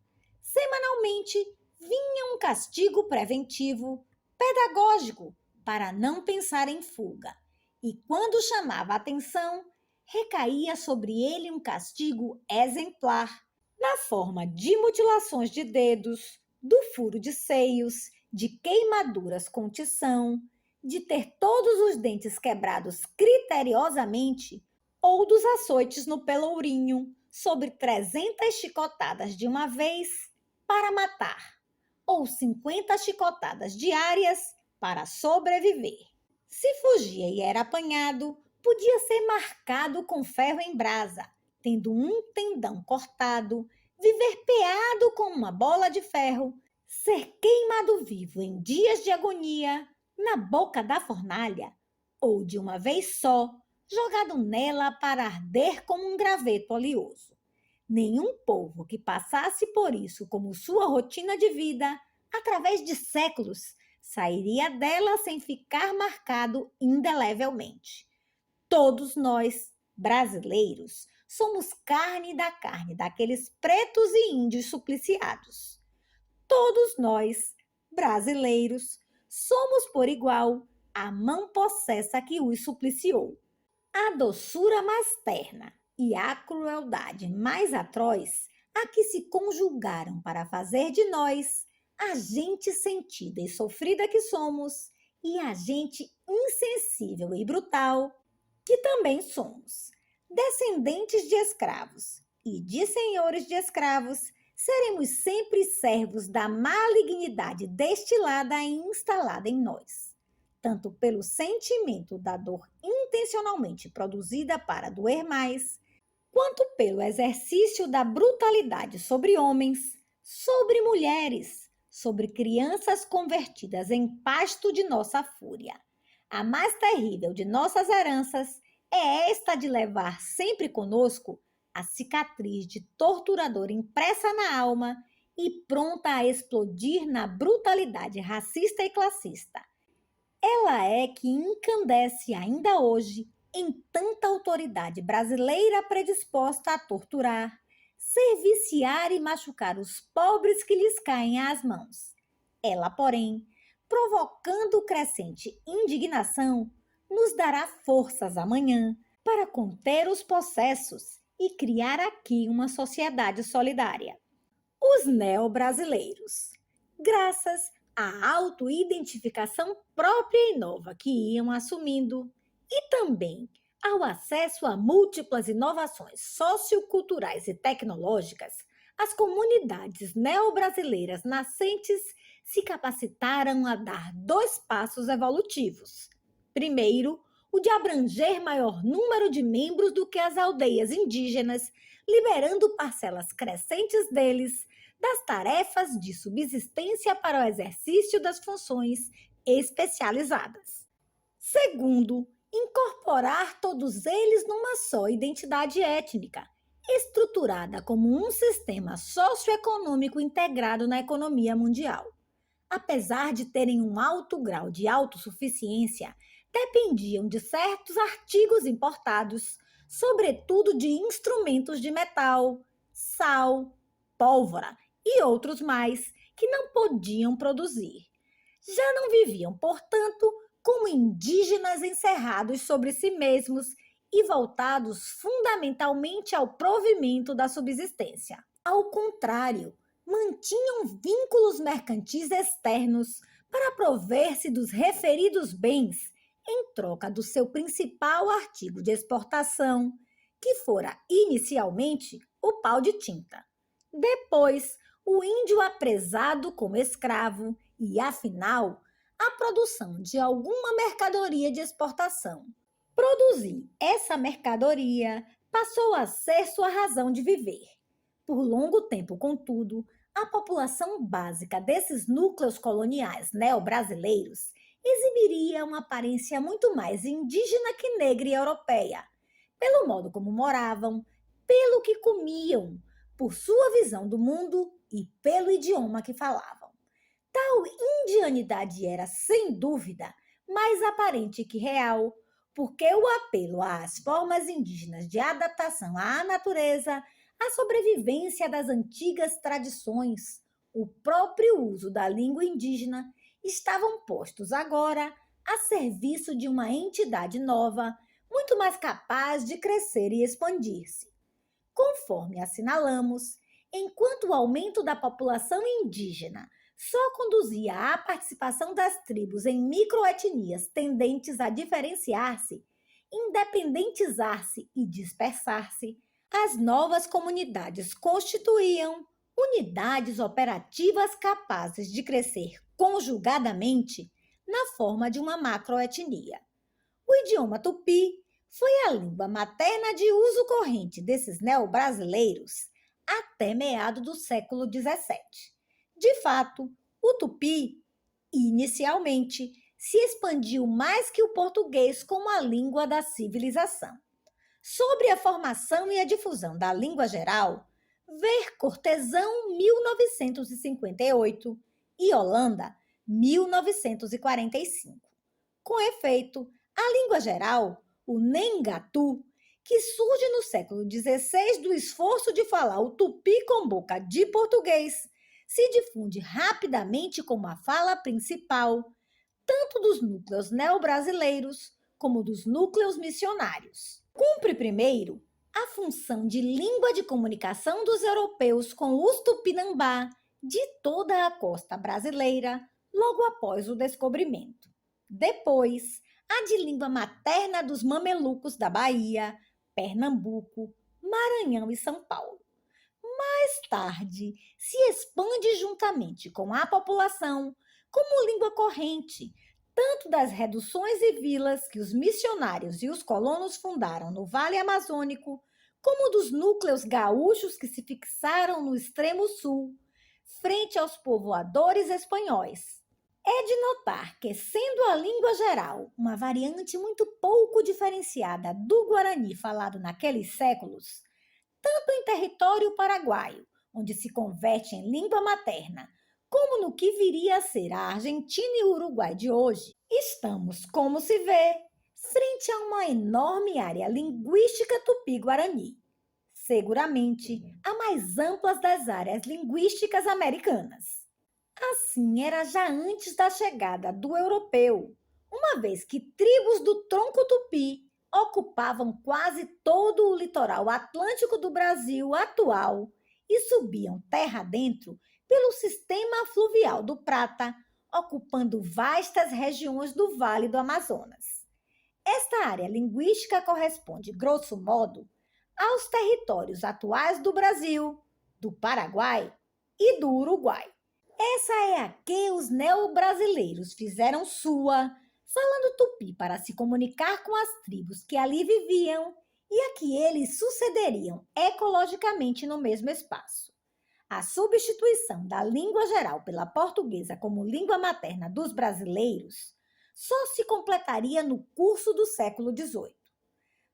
Semanalmente, vinha um castigo preventivo, pedagógico, para não pensar em fuga. E quando chamava a atenção, recaía sobre ele um castigo exemplar, na forma de mutilações de dedos, do furo de seios, de queimaduras com tição, de ter todos os dentes quebrados criteriosamente, ou dos açoites no pelourinho, sobre 300 chicotadas de uma vez, para matar, ou 50 chicotadas diárias para sobreviver. Se fugia e era apanhado, podia ser marcado com ferro em brasa, tendo um tendão cortado, viver peado com uma bola de ferro, ser queimado vivo em dias de agonia, na boca da fornalha, ou de uma vez só, jogado nela para arder como um graveto oleoso. Nenhum povo que passasse por isso como sua rotina de vida, através de séculos, sairia dela sem ficar marcado indelevelmente. Todos nós, brasileiros, somos carne da carne daqueles pretos e índios supliciados. Todos nós, brasileiros, somos por igual a mão possessa que os supliciou. A doçura mais terna e a crueldade mais atroz a que se conjugaram para fazer de nós a gente sentida e sofrida que somos e a gente insensível e brutal que também somos. Descendentes de escravos e de senhores de escravos, seremos sempre servos da malignidade destilada e instalada em nós, tanto pelo sentimento da dor intencionalmente produzida para doer mais, quanto pelo exercício da brutalidade sobre homens, sobre mulheres, sobre crianças convertidas em pasto de nossa fúria. A mais terrível de nossas heranças é esta de levar sempre conosco a cicatriz de torturador impressa na alma e pronta a explodir na brutalidade racista e classista. Ela é que encandece ainda hoje em tanta autoridade brasileira predisposta a torturar, serviciar e machucar os pobres que lhes caem às mãos. Ela, porém, provocando crescente indignação, nos dará forças amanhã para conter os possessos e criar aqui uma sociedade solidária. Os neobrasileiros, graças à autoidentificação própria e nova que iam assumindo e também ao acesso a múltiplas inovações socioculturais e tecnológicas, as comunidades neobrasileiras nascentes se capacitaram a dar dois passos evolutivos. Primeiro, o de abranger maior número de membros do que as aldeias indígenas, liberando parcelas crescentes deles das tarefas de subsistência para o exercício das funções especializadas. Segundo, incorporar todos eles numa só identidade étnica, estruturada como um sistema socioeconômico integrado na economia mundial. Apesar de terem um alto grau de autossuficiência, dependiam de certos artigos importados, sobretudo de instrumentos de metal, sal, pólvora e outros mais que não podiam produzir. Já não viviam, portanto, como indígenas encerrados sobre si mesmos e voltados fundamentalmente ao provimento da subsistência. Ao contrário, mantinham vínculos mercantis externos para prover-se dos referidos bens em troca do seu principal artigo de exportação, que fora inicialmente o pau de tinta. Depois, o índio apresado como escravo e, afinal, a produção de alguma mercadoria de exportação. Produzir essa mercadoria passou a ser sua razão de viver. Por longo tempo, contudo, a população básica desses núcleos coloniais neobrasileiros exibiria uma aparência muito mais indígena que negra e europeia, pelo modo como moravam, pelo que comiam, por sua visão do mundo e pelo idioma que falavam. Tal indianidade era, sem dúvida, mais aparente que real, porque o apelo às formas indígenas de adaptação à natureza, a sobrevivência das antigas tradições, o próprio uso da língua indígena, estavam postos agora a serviço de uma entidade nova, muito mais capaz de crescer e expandir-se. Conforme assinalamos, enquanto o aumento da população indígena só conduzia à participação das tribos em microetnias tendentes a diferenciar-se, independentizar-se e dispersar-se, as novas comunidades constituíam unidades operativas capazes de crescer conjugadamente na forma de uma macroetnia. O idioma tupi foi a língua materna de uso corrente desses neobrasileiros até meado do século XVII. De fato, o tupi, inicialmente, se expandiu mais que o português como a língua da civilização. Sobre a formação e a difusão da língua geral, ver Cortesão 1958 e Holanda 1945. Com efeito, a língua geral, o Nengatu, que surge no século XVI do esforço de falar o tupi com boca de português, se difunde rapidamente como a fala principal, tanto dos núcleos neo-brasileiros como dos núcleos missionários. Cumpre primeiro a função de língua de comunicação dos europeus com os tupinambá de toda a costa brasileira, logo após o descobrimento. Depois, a de língua materna dos mamelucos da Bahia, Pernambuco, Maranhão e São Paulo. Mais tarde, se expande juntamente com a população como língua corrente, tanto das reduções e vilas que os missionários e os colonos fundaram no Vale Amazônico, como dos núcleos gaúchos que se fixaram no extremo sul, frente aos povoadores espanhóis. É de notar que, sendo a língua geral uma variante muito pouco diferenciada do guarani falado naqueles séculos, tanto em território paraguaio, onde se converte em língua materna, como no que viria a ser a Argentina e o Uruguai de hoje, estamos, como se vê, frente a uma enorme área linguística tupi-guarani, seguramente a mais ampla das áreas linguísticas americanas. Assim era já antes da chegada do europeu, uma vez que tribos do tronco tupi ocupavam quase todo o litoral atlântico do Brasil atual e subiam terra dentro pelo sistema fluvial do Prata, ocupando vastas regiões do Vale do Amazonas. Esta área linguística corresponde, grosso modo, aos territórios atuais do Brasil, do Paraguai e do Uruguai. Essa é a que os neo-brasileiros fizeram sua, falando tupi para se comunicar com as tribos que ali viviam e a que eles sucederiam ecologicamente no mesmo espaço. A substituição da língua geral pela portuguesa como língua materna dos brasileiros só se completaria no curso do século XVIII.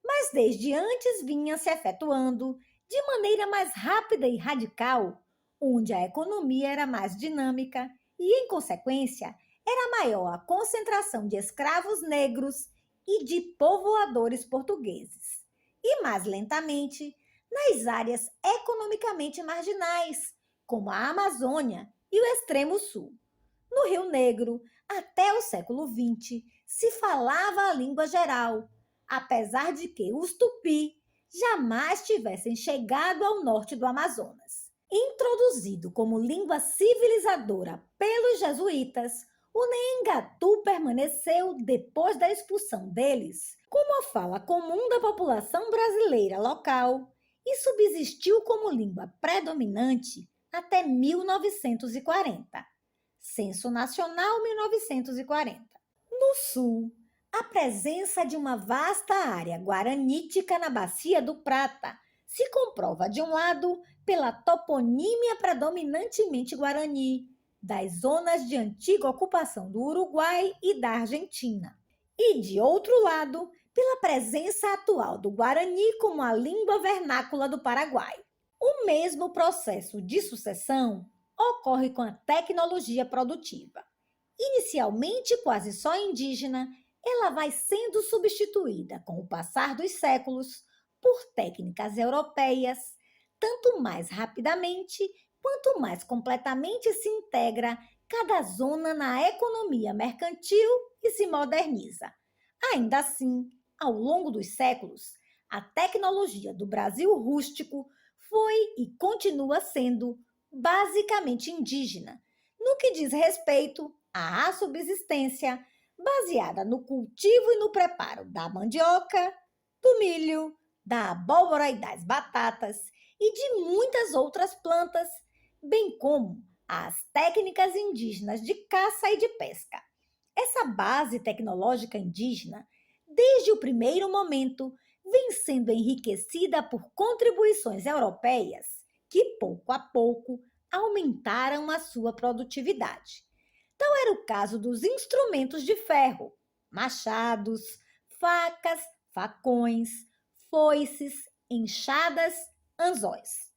Mas desde antes vinha se efetuando, de maneira mais rápida e radical, onde a economia era mais dinâmica e, em consequência, era maior a concentração de escravos negros e de povoadores portugueses, e mais lentamente nas áreas economicamente marginais, como a Amazônia e o extremo sul. No Rio Negro, até o século XX, se falava a língua geral, apesar de que os tupi jamais tivessem chegado ao norte do Amazonas. Introduzido como língua civilizadora pelos jesuítas, o Nengatu permaneceu, depois da expulsão deles, como a fala comum da população brasileira local e subsistiu como língua predominante até 1940. Censo Nacional 1940. No sul, a presença de uma vasta área guaranítica na Bacia do Prata se comprova, de um lado, pela toponímia predominantemente guarani, das zonas de antiga ocupação do Uruguai e da Argentina, e, de outro lado, pela presença atual do guarani como a língua vernácula do Paraguai. O mesmo processo de sucessão ocorre com a tecnologia produtiva. Inicialmente quase só indígena, ela vai sendo substituída, com o passar dos séculos, por técnicas europeias, tanto mais rapidamente quanto mais completamente se integra cada zona na economia mercantil e se moderniza. Ainda assim, ao longo dos séculos, a tecnologia do Brasil rústico foi e continua sendo basicamente indígena, no que diz respeito à subsistência, baseada no cultivo e no preparo da mandioca, do milho, da abóbora e das batatas e de muitas outras plantas, bem como as técnicas indígenas de caça e de pesca. Essa base tecnológica indígena, desde o primeiro momento, vem sendo enriquecida por contribuições europeias que, pouco a pouco, aumentaram a sua produtividade. Era o caso dos instrumentos de ferro, machados, facas, facões, foices, enxadas, anzóis.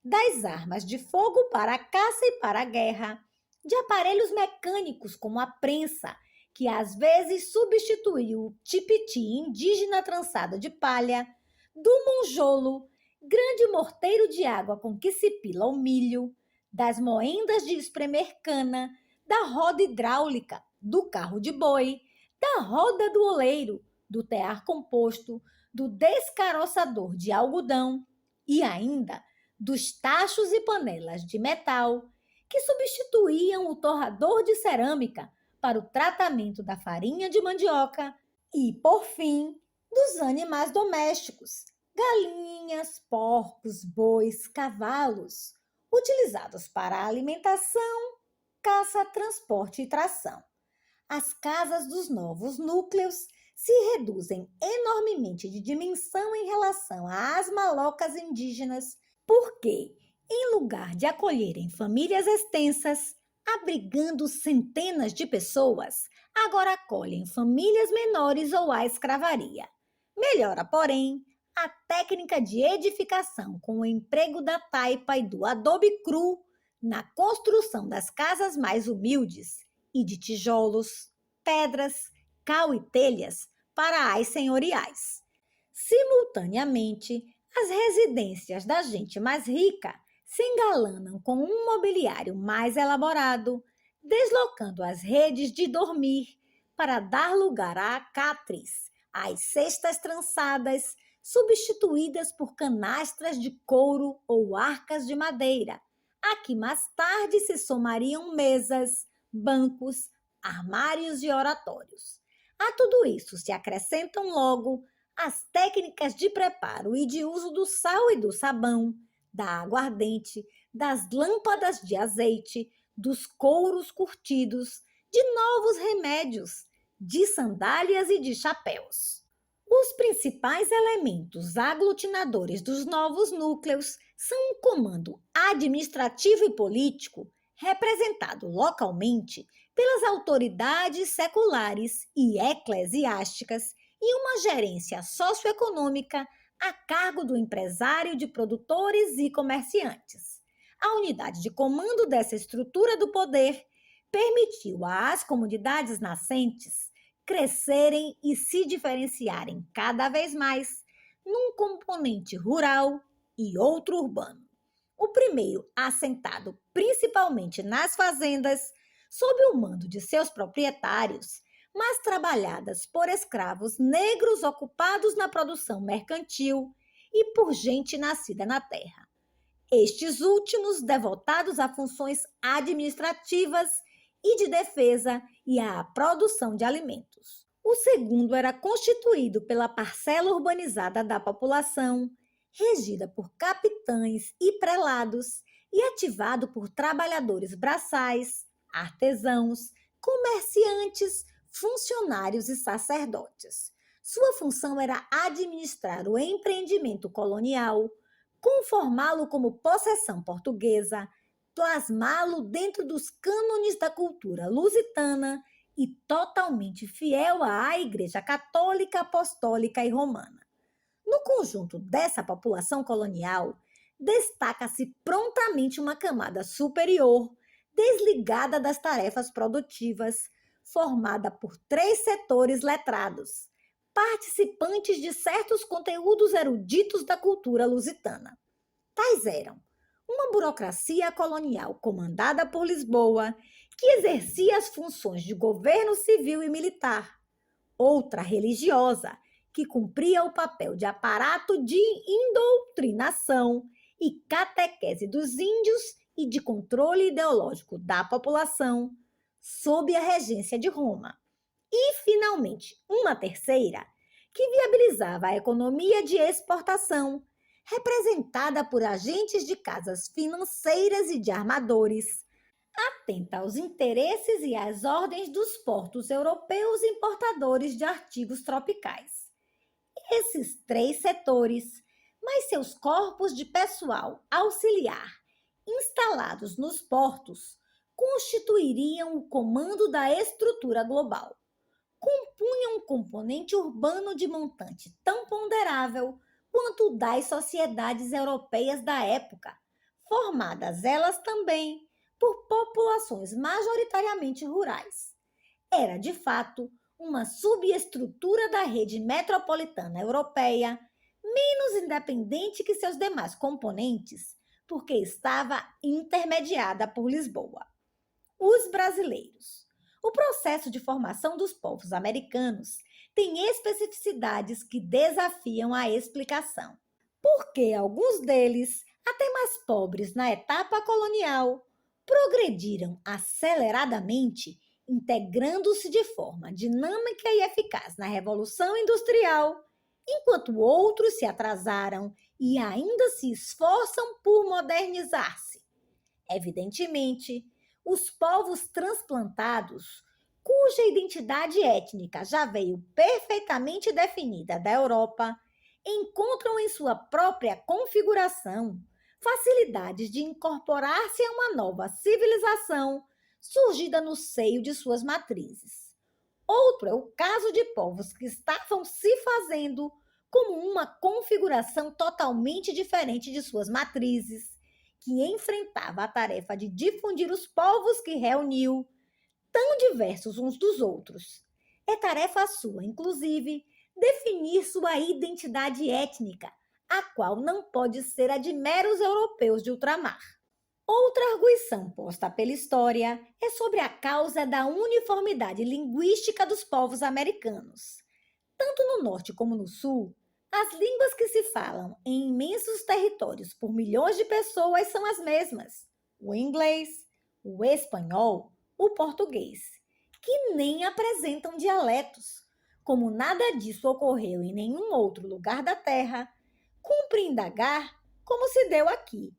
Das armas de fogo para a caça e para a guerra, de aparelhos mecânicos como a prensa, que às vezes substituiu o tipiti indígena trançada de palha, do monjolo, grande morteiro de água com que se pila o milho, das moendas de espremer cana, da roda hidráulica, do carro de boi, da roda do oleiro, do tear composto, do descaroçador de algodão e ainda dos tachos e panelas de metal que substituíam o torrador de cerâmica para o tratamento da farinha de mandioca e, por fim, dos animais domésticos, galinhas, porcos, bois, cavalos, utilizados para alimentação, caça, transporte e tração. As casas dos novos núcleos se reduzem enormemente de dimensão em relação às malocas indígenas, porque, em lugar de acolherem famílias extensas, abrigando centenas de pessoas, agora acolhem famílias menores ou a escravaria. Melhora, porém, a técnica de edificação com o emprego da taipa e do adobe cru na construção das casas mais humildes e de tijolos, pedras, cal e telhas para as senhoriais. Simultaneamente, as residências da gente mais rica se engalanam com um mobiliário mais elaborado, deslocando as redes de dormir para dar lugar a acatres, às cestas trançadas, substituídas por canastras de couro ou arcas de madeira, a que mais tarde se somariam mesas, bancos, armários e oratórios. A tudo isso se acrescentam logo as técnicas de preparo e de uso do sal e do sabão, da aguardente, das lâmpadas de azeite, dos couros curtidos, de novos remédios, de sandálias e de chapéus. Os principais elementos aglutinadores dos novos núcleos são um comando administrativo e político, representado localmente pelas autoridades seculares e eclesiásticas, e uma gerência socioeconômica a cargo do empresário de produtores e comerciantes. A unidade de comando dessa estrutura do poder permitiu às comunidades nascentes crescerem e se diferenciarem cada vez mais num componente rural e outro urbano. O primeiro assentado principalmente nas fazendas, sob o mando de seus proprietários, mas trabalhadas por escravos negros ocupados na produção mercantil e por gente nascida na terra. Estes últimos devotados a funções administrativas e de defesa e à produção de alimentos. O segundo era constituído pela parcela urbanizada da população, regida por capitães e prelados e ativado por trabalhadores braçais, artesãos, comerciantes, funcionários e sacerdotes. Sua função era administrar o empreendimento colonial, conformá-lo como possessão portuguesa, plasmá-lo dentro dos cânones da cultura lusitana e totalmente fiel à Igreja Católica, Apostólica e Romana. No conjunto dessa população colonial, destaca-se prontamente uma camada superior, desligada das tarefas produtivas, formada por 3 setores letrados, participantes de certos conteúdos eruditos da cultura lusitana. Tais eram uma burocracia colonial comandada por Lisboa, que exercia as funções de governo civil e militar, outra religiosa, que cumpria o papel de aparato de indoutrinação e catequese dos índios e de controle ideológico da população, sob a regência de Roma. E, finalmente, uma terceira, que viabilizava a economia de exportação, representada por agentes de casas financeiras e de armadores, atenta aos interesses e às ordens dos portos europeus importadores de artigos tropicais. Esses 3 setores, mais seus corpos de pessoal auxiliar instalados nos portos, constituiriam o comando da estrutura global. Compunham um componente urbano de montante tão ponderável quanto o das sociedades europeias da época, formadas elas também por populações majoritariamente rurais. Era, de fato, uma subestrutura da rede metropolitana europeia, menos independente que seus demais componentes, porque estava intermediada por Lisboa. Os brasileiros. O processo de formação dos povos americanos tem especificidades que desafiam a explicação, porque alguns deles, até mais pobres na etapa colonial, progrediram aceleradamente, integrando-se de forma dinâmica e eficaz na Revolução Industrial, enquanto outros se atrasaram e ainda se esforçam por modernizar-se. Evidentemente, os povos transplantados, cuja identidade étnica já veio perfeitamente definida da Europa, encontram em sua própria configuração facilidades de incorporar-se a uma nova civilização surgida no seio de suas matrizes. Outro é o caso de povos que estavam se fazendo como uma configuração totalmente diferente de suas matrizes, que enfrentava a tarefa de difundir os povos que reuniu, tão diversos uns dos outros. É tarefa sua, inclusive, definir sua identidade étnica, a qual não pode ser a de meros europeus de ultramar. Outra arguição posta pela história é sobre a causa da uniformidade linguística dos povos americanos. Tanto no norte como no sul, as línguas que se falam em imensos territórios por milhões de pessoas são as mesmas: o inglês, o espanhol, o português, que nem apresentam dialetos. Como nada disso ocorreu em nenhum outro lugar da Terra, cumpre indagar como se deu aqui.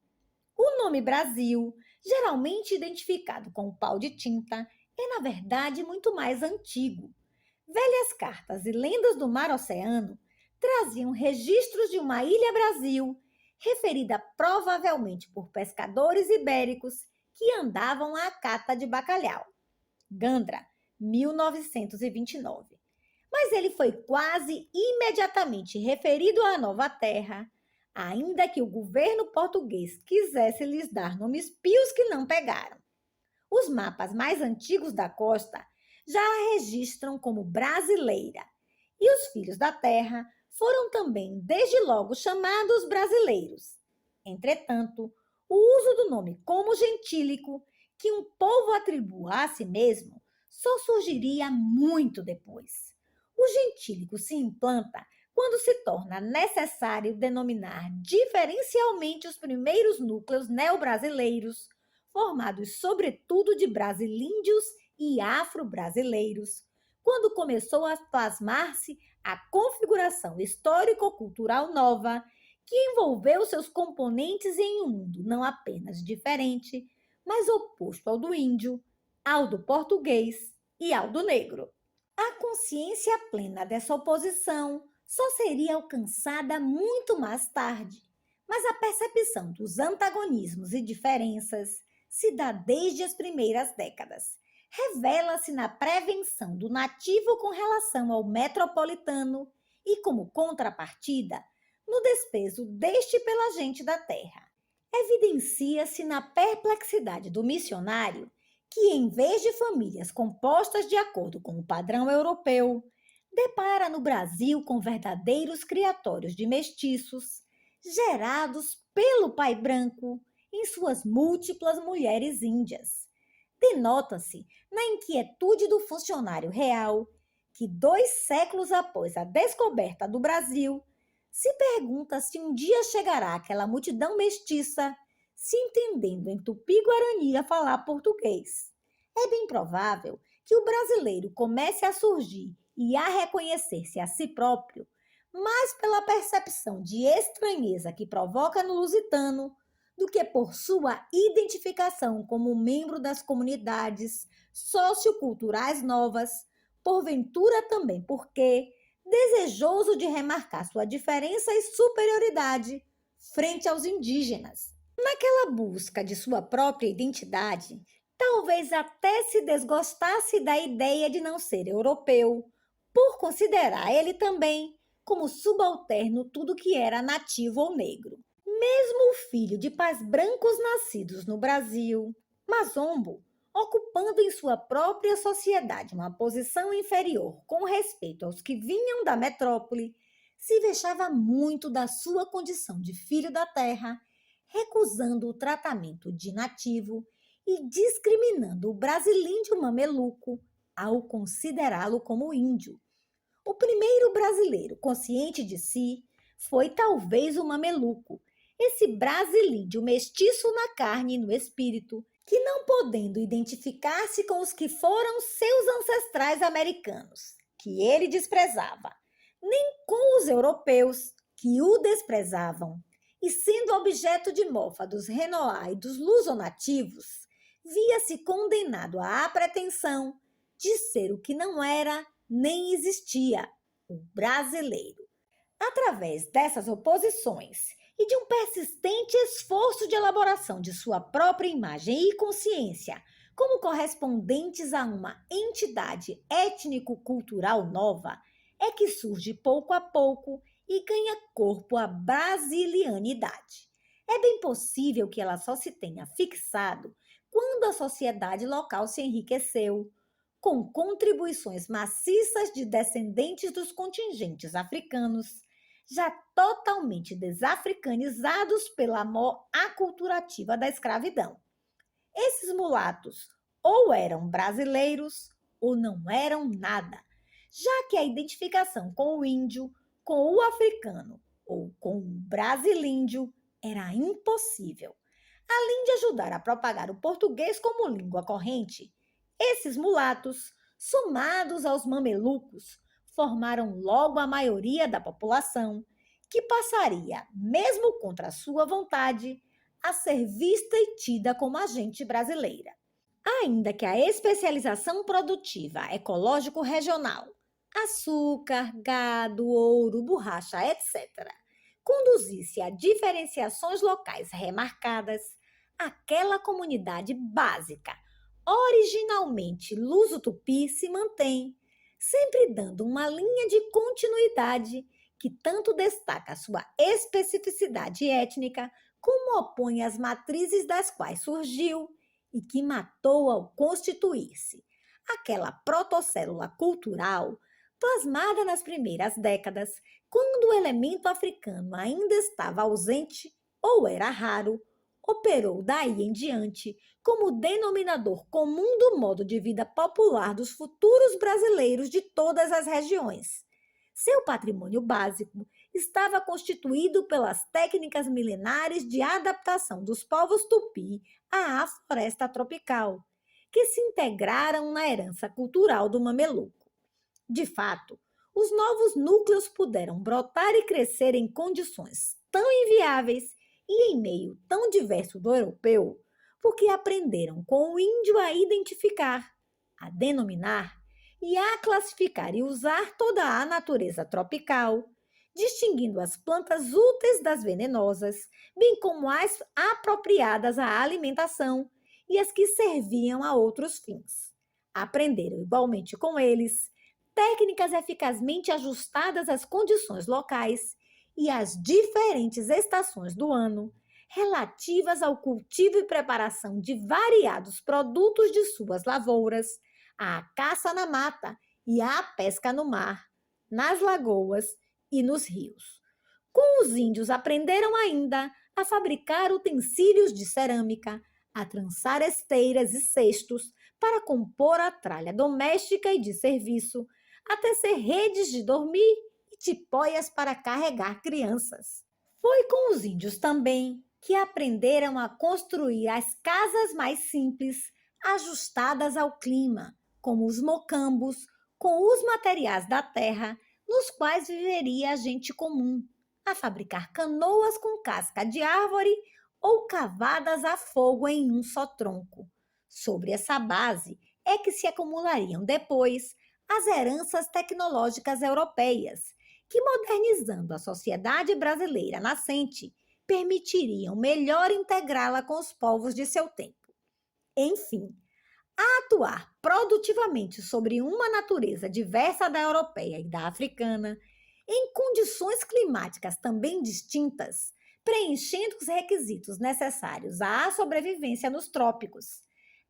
O nome Brasil, geralmente identificado com o pau de tinta, é na verdade muito mais antigo. Velhas cartas e lendas do mar Oceano traziam registros de uma ilha Brasil, referida provavelmente por pescadores ibéricos que andavam à cata de bacalhau. Gandra, 1929. Mas ele foi quase imediatamente referido à Nova Terra, ainda que o governo português quisesse lhes dar nomes pios que não pegaram. Os mapas mais antigos da costa já a registram como brasileira, e os filhos da terra foram também desde logo chamados brasileiros. Entretanto, o uso do nome como gentílico, que um povo atribua a si mesmo, só surgiria muito depois. O gentílico se implanta quando se torna necessário denominar diferencialmente os primeiros núcleos neo-brasileiros, formados sobretudo de brasilíndios e afro-brasileiros, quando começou a plasmar-se a configuração histórico-cultural nova, que envolveu seus componentes em um mundo não apenas diferente, mas oposto ao do índio, ao do português e ao do negro. A consciência plena dessa oposição só seria alcançada muito mais tarde, mas a percepção dos antagonismos e diferenças se dá desde as primeiras décadas. Revela-se na prevenção do nativo com relação ao metropolitano e, como contrapartida, no desprezo deste pela gente da terra. Evidencia-se na perplexidade do missionário que, em vez de famílias compostas de acordo com o padrão europeu, depara no Brasil com verdadeiros criatórios de mestiços, gerados pelo pai branco em suas múltiplas mulheres índias. Denota-se na inquietude do funcionário real, que 2 séculos após a descoberta do Brasil, se pergunta se um dia chegará aquela multidão mestiça, se entendendo em tupi-guarani a falar português. É bem provável que o brasileiro comece a surgir e a reconhecer-se a si próprio, mais pela percepção de estranheza que provoca no lusitano, do que por sua identificação como membro das comunidades socioculturais novas, porventura também porque, desejoso de remarcar sua diferença e superioridade frente aos indígenas. Naquela busca de sua própria identidade, Talvez até se desgostasse da ideia de não ser europeu, por considerar ele também como subalterno tudo que era nativo ou negro. Mesmo o filho de pais brancos nascidos no Brasil, Mazombo, ocupando em sua própria sociedade uma posição inferior com respeito aos que vinham da metrópole, se vexava muito da sua condição de filho da terra, recusando o tratamento de nativo e discriminando o brasilíndio mameluco ao considerá-lo como índio. O primeiro brasileiro consciente de si foi talvez o mameluco, esse brasilíndio mestiço na carne e no espírito, que não podendo identificar-se com os que foram seus ancestrais americanos, que ele desprezava, nem com os europeus, que o desprezavam, e sendo objeto de mofa dos Renoir e dos lusonativos, via-se condenado à pretensão de ser o que não era nem existia, o brasileiro. Através dessas oposições e de um persistente esforço de elaboração de sua própria imagem e consciência como correspondentes a uma entidade étnico-cultural nova, é que surge pouco a pouco e ganha corpo a brasilianidade. É bem possível que ela só se tenha fixado quando a sociedade local se enriqueceu, com contribuições maciças de descendentes dos contingentes africanos, já totalmente desafricanizados pela mó aculturativa da escravidão. Esses mulatos ou eram brasileiros ou não eram nada, já que a identificação com o índio, com o africano ou com o brasilíndio era impossível. Além de ajudar a propagar o português como língua corrente, esses mulatos, somados aos mamelucos, formaram logo a maioria da população, que passaria, mesmo contra a sua vontade, a ser vista e tida como agente brasileira. Ainda que a especialização produtiva ecológico-regional, açúcar, gado, ouro, borracha, etc., conduzisse a diferenciações locais remarcadas, aquela comunidade básica, originalmente luso-tupi, se mantém, sempre dando uma linha de continuidade que tanto destaca sua especificidade étnica, como opõe as matrizes das quais surgiu e que matou ao constituir-se. Aquela protocélula cultural, plasmada nas primeiras décadas, quando o elemento africano ainda estava ausente ou era raro, operou daí em diante como denominador comum do modo de vida popular dos futuros brasileiros de todas as regiões. Seu patrimônio básico estava constituído pelas técnicas milenares de adaptação dos povos tupi à floresta tropical, que se integraram na herança cultural do mameluco. De fato, os novos núcleos puderam brotar e crescer em condições tão inviáveis e em meio tão diverso do europeu, porque aprenderam com o índio a identificar, a denominar e a classificar e usar toda a natureza tropical, distinguindo as plantas úteis das venenosas, bem como as apropriadas à alimentação e as que serviam a outros fins. Aprenderam igualmente com eles técnicas eficazmente ajustadas às condições locais e às diferentes estações do ano, relativas ao cultivo e preparação de variados produtos de suas lavouras, à caça na mata e à pesca no mar, nas lagoas e nos rios. Com os índios aprenderam ainda a fabricar utensílios de cerâmica, a trançar esteiras e cestos para compor a tralha doméstica e de serviço, a tecer redes de dormir e tipóias para carregar crianças. Foi com os índios também que aprenderam a construir as casas mais simples, ajustadas ao clima, como os mocambos, com os materiais da terra, nos quais viveria a gente comum, a fabricar canoas com casca de árvore ou cavadas a fogo em um só tronco. Sobre essa base é que se acumulariam depois as heranças tecnológicas europeias, que, modernizando a sociedade brasileira nascente, permitiriam melhor integrá-la com os povos de seu tempo. Enfim, Atuar produtivamente sobre uma natureza diversa da europeia e da africana, em condições climáticas também distintas, preenchendo os requisitos necessários à sobrevivência nos trópicos.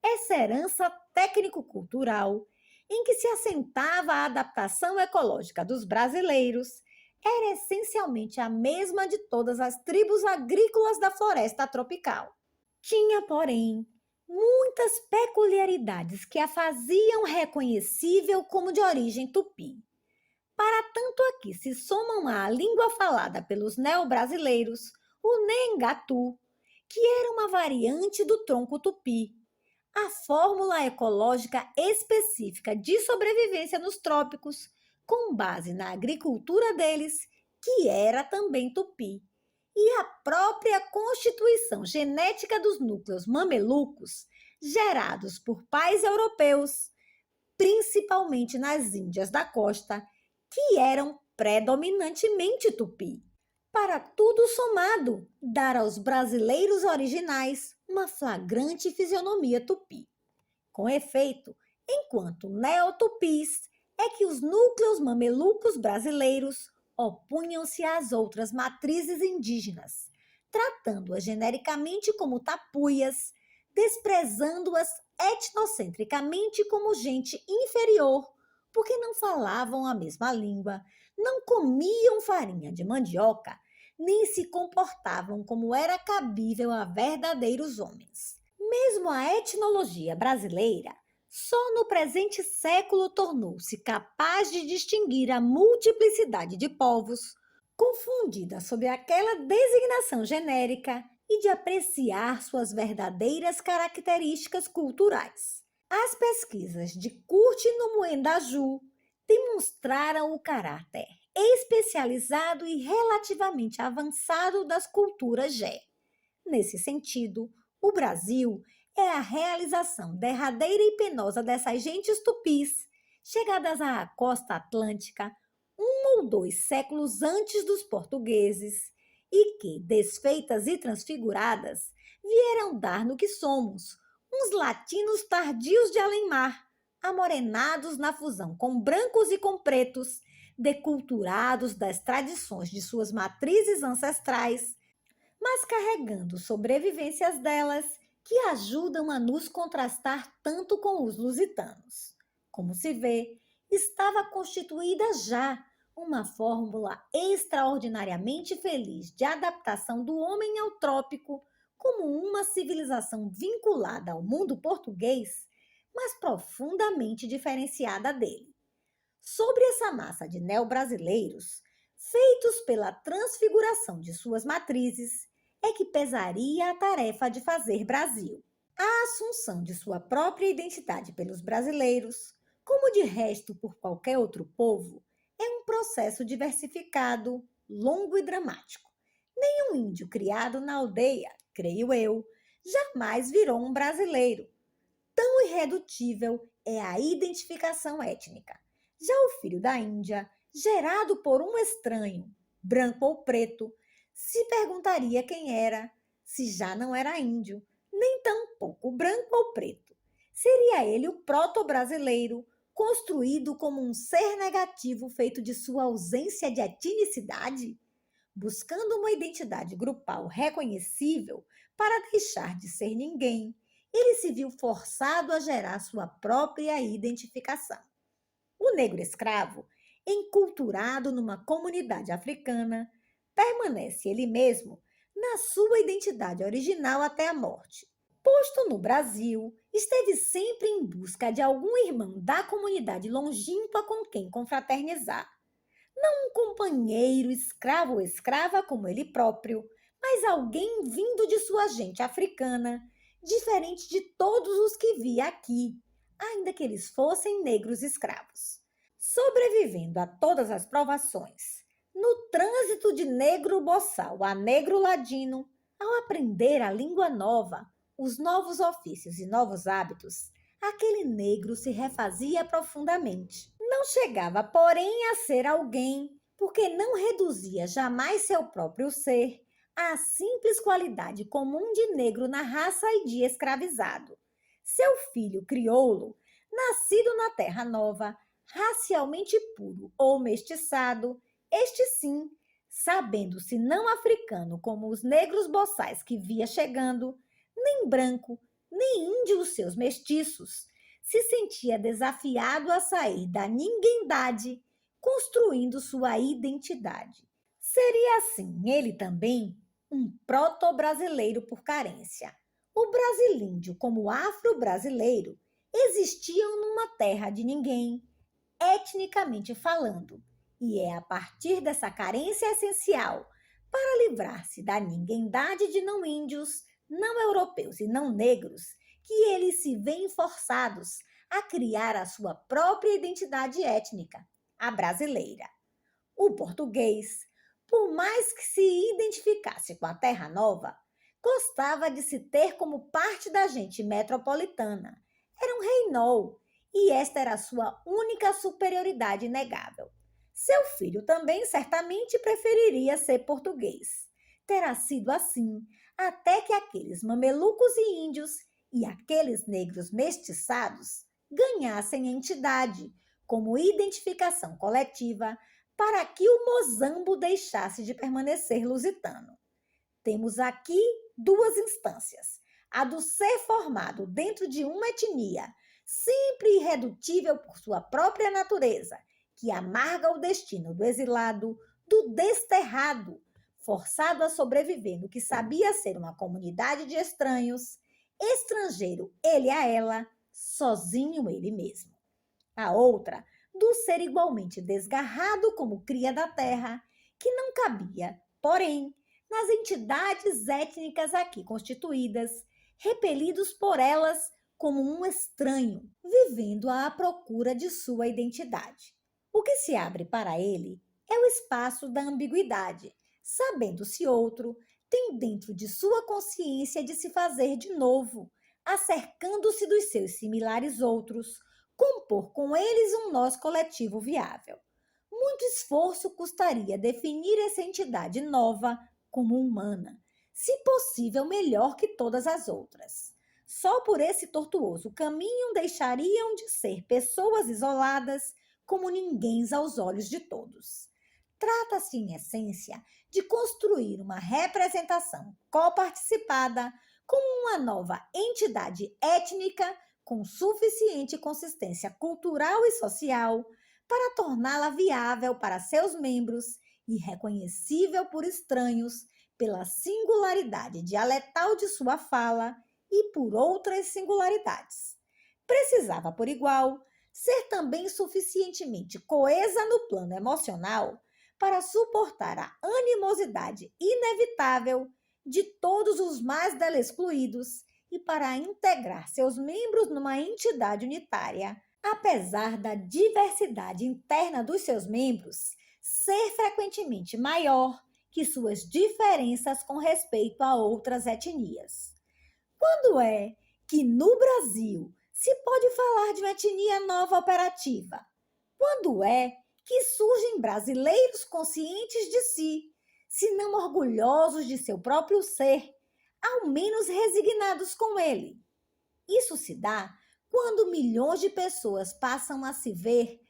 Essa herança técnico-cultural, em que se assentava a adaptação ecológica dos brasileiros, era essencialmente a mesma de todas as tribos agrícolas da floresta tropical. Tinha, porém, muitas peculiaridades que a faziam reconhecível como de origem tupi. Para tanto aqui se somam à língua falada pelos neo-brasileiros, o Nengatu, que era uma variante do tronco tupi, a fórmula ecológica específica de sobrevivência nos trópicos, com base na agricultura deles, que era também tupi, e a própria constituição genética dos núcleos mamelucos, gerados por pais europeus, principalmente nas Índias da costa, que eram predominantemente tupi. Para tudo somado, dar aos brasileiros originais uma flagrante fisionomia tupi. Com efeito, enquanto neotupis, é que os núcleos mamelucos brasileiros opunham-se às outras matrizes indígenas, tratando-as genericamente como tapuias, desprezando-as etnocentricamente como gente inferior, porque não falavam a mesma língua, não comiam farinha de mandioca, nem se comportavam como era cabível a verdadeiros homens. Mesmo a etnologia brasileira, só no presente século tornou-se capaz de distinguir a multiplicidade de povos, confundida sob aquela designação genérica, e de apreciar suas verdadeiras características culturais. As pesquisas de Curti no Muendaju demonstraram o caráter especializado e relativamente avançado das culturas Gé. Nesse sentido, o Brasil é a realização derradeira e penosa dessas gentes tupis, chegadas à costa atlântica 1 ou 2 séculos antes dos portugueses, e que, desfeitas e transfiguradas, vieram dar no que somos, uns latinos tardios de além-mar, amorenados na fusão com brancos e com pretos, deculturados das tradições de suas matrizes ancestrais, mas carregando sobrevivências delas que ajudam a nos contrastar tanto com os lusitanos. Como se vê, estava constituída já uma fórmula extraordinariamente feliz de adaptação do homem ao trópico como uma civilização vinculada ao mundo português, mas profundamente diferenciada dele. Sobre essa massa de neo-brasileiros, feitos pela transfiguração de suas matrizes, é que pesaria a tarefa de fazer Brasil. A assunção de sua própria identidade pelos brasileiros, como de resto por qualquer outro povo, é um processo diversificado, longo e dramático. Nenhum índio criado na aldeia, creio eu, jamais virou um brasileiro. Tão irredutível é a identificação étnica. Já o filho da Índia, gerado por um estranho, branco ou preto, se perguntaria quem era, se já não era índio, nem tampouco branco ou preto. Seria ele o proto-brasileiro, construído como um ser negativo feito de sua ausência de etnicidade? Buscando uma identidade grupal reconhecível para deixar de ser ninguém, ele se viu forçado a gerar sua própria identificação. O negro escravo, enculturado numa comunidade africana, permanece ele mesmo na sua identidade original até a morte. Posto no Brasil, esteve sempre em busca de algum irmão da comunidade longínqua com quem confraternizar. Não um companheiro, escravo ou escrava como ele próprio, mas alguém vindo de sua gente africana, diferente de todos os que via aqui, ainda que eles fossem negros escravos. Sobrevivendo a todas as provações, no trânsito de negro boçal a negro ladino, ao aprender a língua nova, os novos ofícios e novos hábitos, aquele negro se refazia profundamente. Não chegava, porém, a ser alguém, porque não reduzia jamais seu próprio ser à simples qualidade comum de negro na raça e de escravizado. Seu filho crioulo, nascido na Terra Nova, racialmente puro ou mestiçado, este sim, sabendo-se não africano como os negros boçais que via chegando, nem branco, nem índio os seus mestiços, se sentia desafiado a sair da ninguém-dade, construindo sua identidade. Seria assim ele também um proto-brasileiro por carência. O brasilíndio, como o afro-brasileiro, existiam numa terra de ninguém, etnicamente falando, e é a partir dessa carência essencial para livrar-se da ninguém-dade de não índios, não europeus e não negros que eles se veem forçados a criar a sua própria identidade étnica, a brasileira. O português, por mais que se identificasse com a Terra Nova, gostava de se ter como parte da gente metropolitana. Era um reinou, e esta era a sua única superioridade inegável. Seu filho também certamente preferiria ser português. Terá sido assim até que aqueles mamelucos e índios e aqueles negros mestiçados ganhassem entidade como identificação coletiva para que o Mozambo deixasse de permanecer lusitano. Temos aqui duas instâncias: a do ser formado dentro de uma etnia, sempre irredutível por sua própria natureza, que amarga o destino do exilado, do desterrado, forçado a sobreviver no que sabia ser uma comunidade de estranhos, estrangeiro ele a ela, sozinho ele mesmo. A outra, do ser igualmente desgarrado como cria da terra, que não cabia, porém, nas entidades étnicas aqui constituídas, repelidos por elas como um estranho, vivendo à procura de sua identidade. O que se abre para ele é o espaço da ambiguidade, sabendo-se outro, tem dentro de sua consciência de se fazer de novo, acercando-se dos seus similares outros, compor com eles um nós coletivo viável. Muito esforço custaria definir essa entidade nova como humana, se possível melhor que todas as outras. Só por esse tortuoso caminho deixariam de ser pessoas isoladas como ninguém aos olhos de todos. Trata-se, em essência, de construir uma representação coparticipada como uma nova entidade étnica com suficiente consistência cultural e social para torná-la viável para seus membros e reconhecível por estranhos pela singularidade dialetal de sua fala e por outras singularidades. Precisava, por igual, ser também suficientemente coesa no plano emocional para suportar a animosidade inevitável de todos os mais dela excluídos e para integrar seus membros numa entidade unitária, apesar da diversidade interna dos seus membros ser frequentemente maior que suas diferenças com respeito a outras etnias. Quando é que no Brasil se pode falar de uma etnia nova operativa? Quando é que surgem brasileiros conscientes de si, se não orgulhosos de seu próprio ser, ao menos resignados com ele? Isso se dá quando milhões de pessoas passam a se ver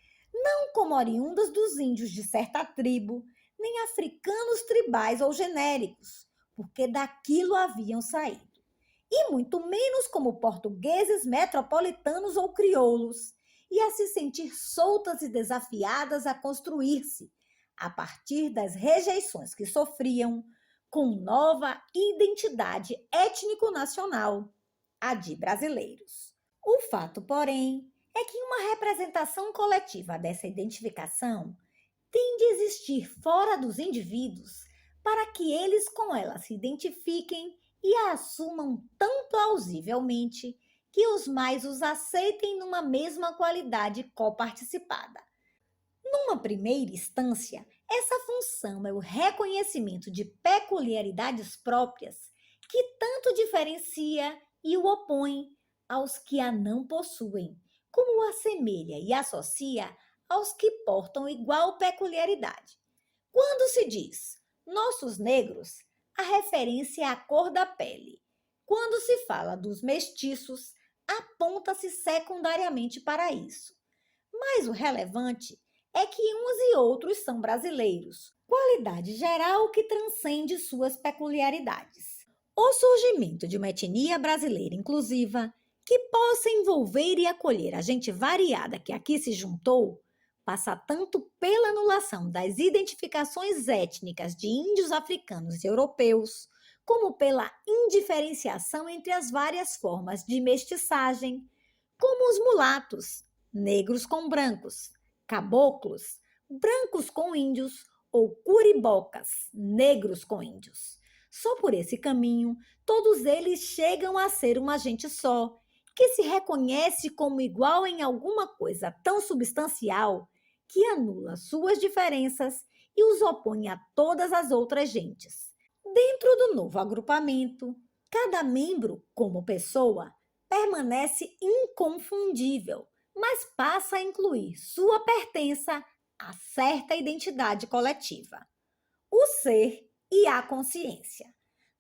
não como oriundas dos índios de certa tribo, nem africanos tribais ou genéricos, porque daquilo haviam saído, e muito menos como portugueses metropolitanos ou crioulos, e a se sentir soltas e desafiadas a construir-se, a partir das rejeições que sofriam, com nova identidade étnico-nacional, a de brasileiros. O fato, porém, é que uma representação coletiva dessa identificação tem de existir fora dos indivíduos para que eles com ela se identifiquem e a assumam tão plausivelmente que os mais os aceitem numa mesma qualidade coparticipada. Numa primeira instância, essa função é o reconhecimento de peculiaridades próprias que tanto diferencia e o opõe aos que a não possuem, como o assemelha e associa aos que portam igual peculiaridade. Quando se diz nossos negros, a referência é à cor da pele. Quando se fala dos mestiços, aponta-se secundariamente para isso. Mas o relevante é que uns e outros são brasileiros, qualidade geral que transcende suas peculiaridades. O surgimento de uma etnia brasileira inclusiva, que possa envolver e acolher a gente variada que aqui se juntou, passa tanto pela anulação das identificações étnicas de índios africanos e europeus, como pela indiferenciação entre as várias formas de mestiçagem, como os mulatos, negros com brancos, caboclos, brancos com índios ou curibocas, negros com índios. Só por esse caminho, todos eles chegam a ser uma gente só, que se reconhece como igual em alguma coisa tão substancial que anula suas diferenças e os opõe a todas as outras gentes. Dentro do novo agrupamento, cada membro, como pessoa, permanece inconfundível, mas passa a incluir sua pertença a certa identidade coletiva, o ser e a consciência.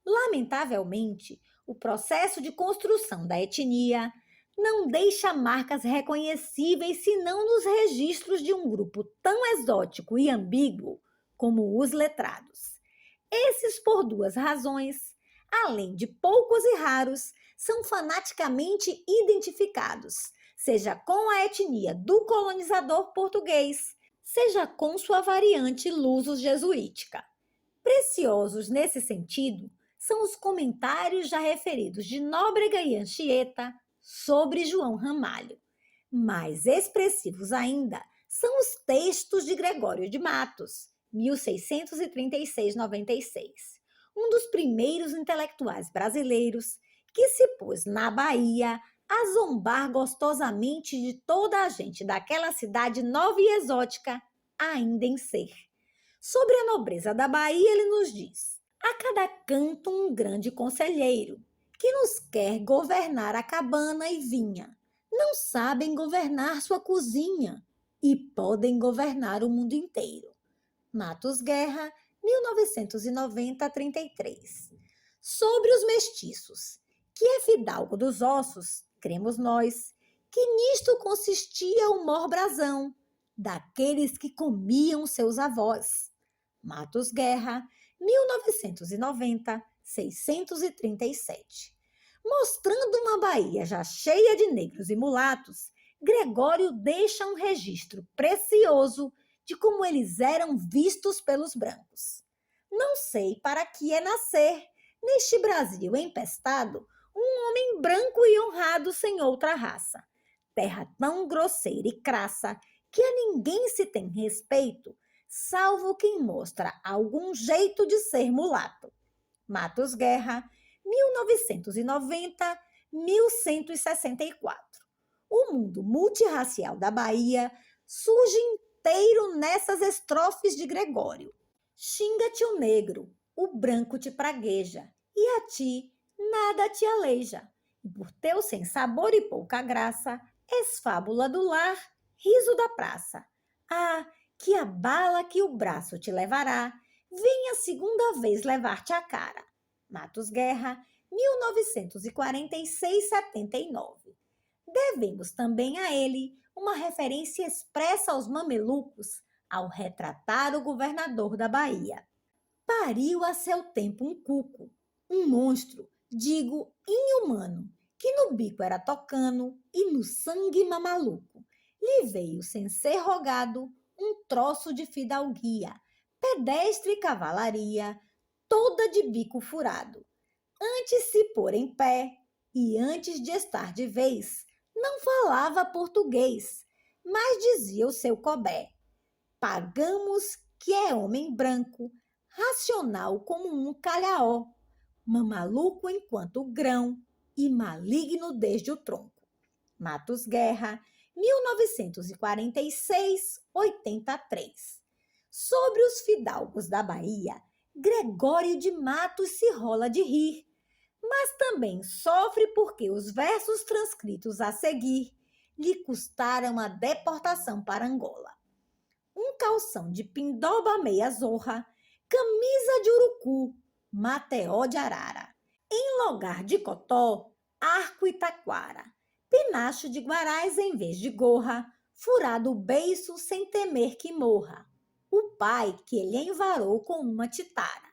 Lamentavelmente, o processo de construção da etnia não deixa marcas reconhecíveis senão nos registros de um grupo tão exótico e ambíguo como os letrados. Esses, por duas razões, além de poucos e raros, são fanaticamente identificados, seja com a etnia do colonizador português, seja com sua variante luso-jesuítica. Preciosos nesse sentido são os comentários já referidos de Nóbrega e Anchieta sobre João Ramalho. Mais expressivos ainda são os textos de Gregório de Matos, 1636-96, um dos primeiros intelectuais brasileiros que se pôs na Bahia a zombar gostosamente de toda a gente daquela cidade nova e exótica ainda em ser. Sobre a nobreza da Bahia, ele nos diz: a cada canto um grande conselheiro, que nos quer governar a cabana e vinha. Não sabem governar sua cozinha e podem governar o mundo inteiro. Matos Guerra, 1990-33. Sobre os mestiços, que é fidalgo dos ossos, cremos nós, que nisto consistia o mor brasão, daqueles que comiam seus avós. Matos Guerra, 1990-637. Mostrando uma Bahia já cheia de negros e mulatos, Gregório deixa um registro precioso de como eles eram vistos pelos brancos. Não sei para que é nascer, neste Brasil empestado, um homem branco e honrado sem outra raça. Terra tão grosseira e crassa que a ninguém se tem respeito, salvo quem mostra algum jeito de ser mulato. Matos Guerra, 1990-1164. O mundo multirracial da Bahia surge inteiro nessas estrofes de Gregório. Xinga-te o negro, o branco te pragueja, e a ti nada te aleija. E por teu sem sabor e pouca graça, és fábula do lar, riso da praça. Ah, que a bala que o braço te levará, venha segunda vez levar-te a cara. Matos Guerra, 1946-79. Devemos também a ele uma referência expressa aos mamelucos ao retratar o governador da Bahia. Pariu a seu tempo um cuco, um monstro, digo, inhumano, que no bico era tocano e no sangue mamaluco. Lhe veio, sem ser rogado, um troço de fidalguia, pedestre e cavalaria, toda de bico furado. Antes se pôr em pé, e antes de estar de vez, não falava português, mas dizia o seu cobé: pagamos que é homem branco, racional como um calhaó, mamaluco enquanto grão e maligno desde o tronco. Matos Guerra, 1946-83. Sobre os fidalgos da Bahia, Gregório de Matos se rola de rir, mas também sofre porque os versos transcritos a seguir lhe custaram a deportação para Angola. Um calção de pindoba meia zorra, camisa de urucu, mateó de arara, em lugar de cotó, arco e taquara, Pinacho de Guarais em vez de gorra, furado o beiço sem temer que morra. O pai que lhe envarou com uma titara,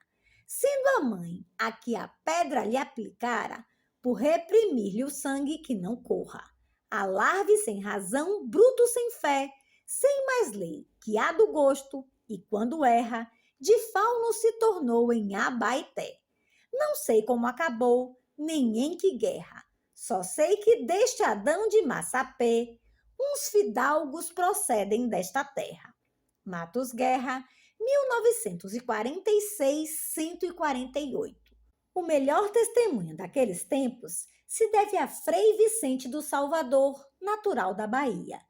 sendo a mãe a que a pedra lhe aplicara, por reprimir-lhe o sangue que não corra. Alarve sem razão, bruto sem fé, sem mais lei que a do gosto, e quando erra, de fauno se tornou em Abaeté. Não sei como acabou, nem em que guerra. Só sei que deste Adão de Massapê, uns fidalgos procedem desta terra. Matos Guerra, 1946-148. O melhor testemunho daqueles tempos se deve a Frei Vicente do Salvador, natural da Bahia.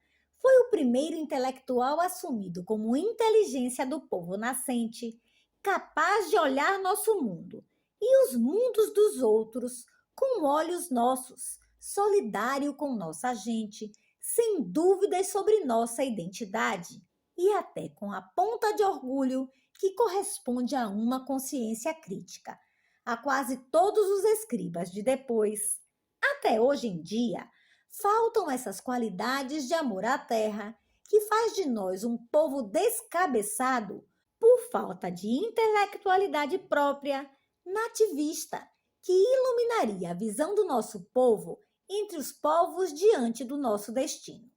Foi o primeiro intelectual assumido como inteligência do povo nascente, capaz de olhar nosso mundo e os mundos dos outros com olhos nossos, solidário com nossa gente, sem dúvidas sobre nossa identidade e até com a ponta de orgulho que corresponde a uma consciência crítica. A quase todos os escribas de depois, até hoje em dia, faltam essas qualidades de amor à terra que faz de nós um povo descabeçado por falta de intelectualidade própria, nativista, que iluminaria a visão do nosso povo entre os povos diante do nosso destino.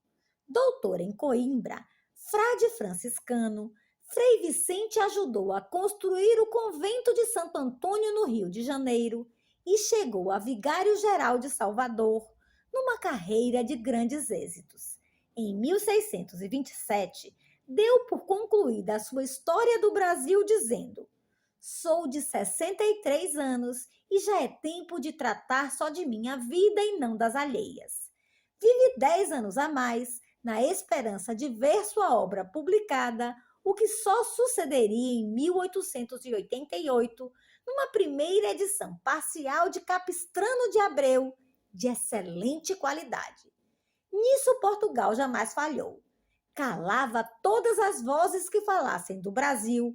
Doutor em Coimbra, frade franciscano, Frei Vicente ajudou a construir o convento de Santo Antônio no Rio de Janeiro e chegou a vigário-geral de Salvador, numa carreira de grandes êxitos. Em 1627, deu por concluída a sua história do Brasil dizendo: "Sou de 63 anos e já é tempo de tratar só de minha vida e não das alheias. Vive 10 anos a mais, na esperança de ver sua obra publicada, o que só sucederia em 1888, numa primeira edição parcial de Capistrano de Abreu, de excelente qualidade. Nisso Portugal jamais falhou. Calava todas as vozes que falassem do Brasil,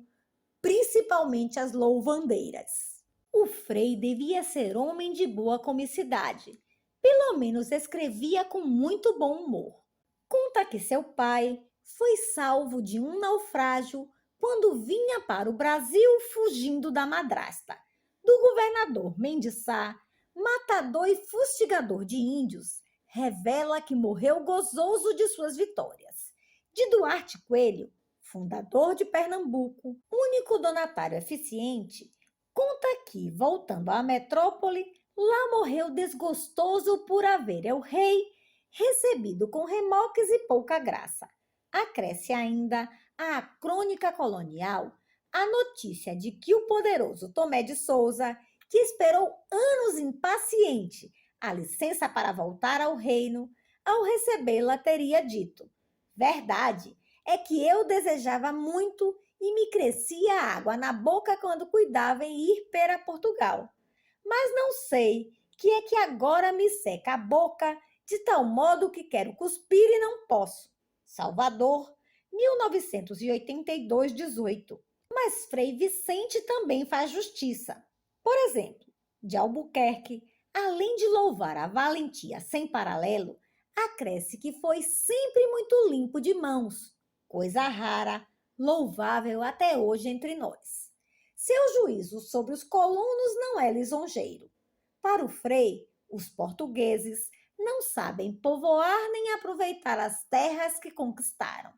principalmente as louvandeiras. O Frei devia ser homem de boa comicidade. Pelo menos escrevia com muito bom humor. Conta que seu pai foi salvo de um naufrágio quando vinha para o Brasil fugindo da madrasta, do governador Mendes Sá, matador e fustigador de índios, revela que morreu gozoso de suas vitórias. De Duarte Coelho, fundador de Pernambuco, único donatário eficiente, conta que, voltando à metrópole, lá morreu desgostoso por haver el rei recebido com remoques e pouca graça. Acresce ainda à crônica colonial a notícia de que o poderoso Tomé de Souza, que esperou anos impaciente a licença para voltar ao reino, ao recebê-la teria dito: "Verdade é que eu desejava muito e me crescia água na boca quando cuidava em ir para Portugal. Mas não sei que é que agora me seca a boca de tal modo que quero cuspir e não posso." Salvador, 1982, 18. Mas Frei Vicente também faz justiça. Por exemplo, de Albuquerque, além de louvar a valentia sem paralelo, acresce que foi sempre muito limpo de mãos, coisa rara, louvável até hoje entre nós. Seu juízo sobre os colonos não é lisonjeiro. Para o Frei, os portugueses não sabem povoar nem aproveitar as terras que conquistaram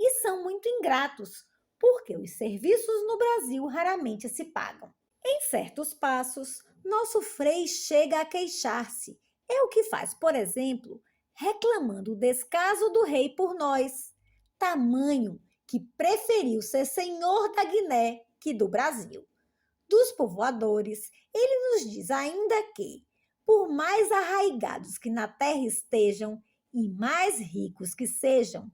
e são muito ingratos, porque os serviços no Brasil raramente se pagam. Em certos passos, nosso Frei chega a queixar-se. É o que faz, por exemplo, reclamando o descaso do rei por nós, tamanho que preferiu ser senhor da Guiné que do Brasil. Dos povoadores, ele nos diz ainda que, por mais arraigados que na terra estejam e mais ricos que sejam,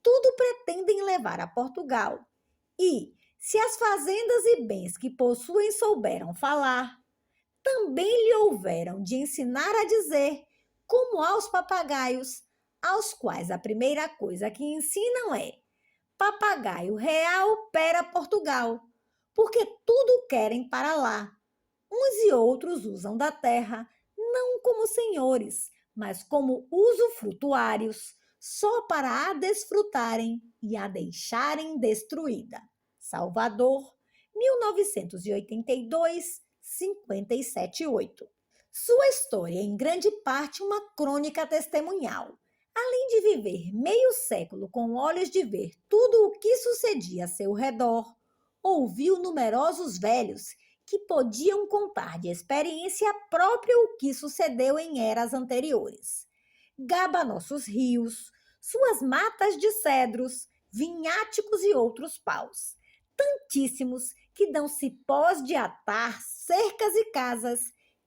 tudo pretendem levar a Portugal. E, se as fazendas e bens que possuem souberam falar, também lhe houveram de ensinar a dizer, como aos papagaios, aos quais a primeira coisa que ensinam é: papagaio real pera Portugal, porque tudo querem para lá. Uns e outros usam da terra, não como senhores, mas como usufrutuários, só para a desfrutarem e a deixarem destruída. Salvador, 1982, 57,8. Sua história é em grande parte uma crônica testemunhal. Além de viver meio século com olhos de ver tudo o que sucedia a seu redor, ouviu numerosos velhos que podiam contar de experiência própria o que sucedeu em eras anteriores. Gaba nossos rios, suas matas de cedros, vinháticos e outros paus, tantíssimos que dão cipós de atar, cercas e casas,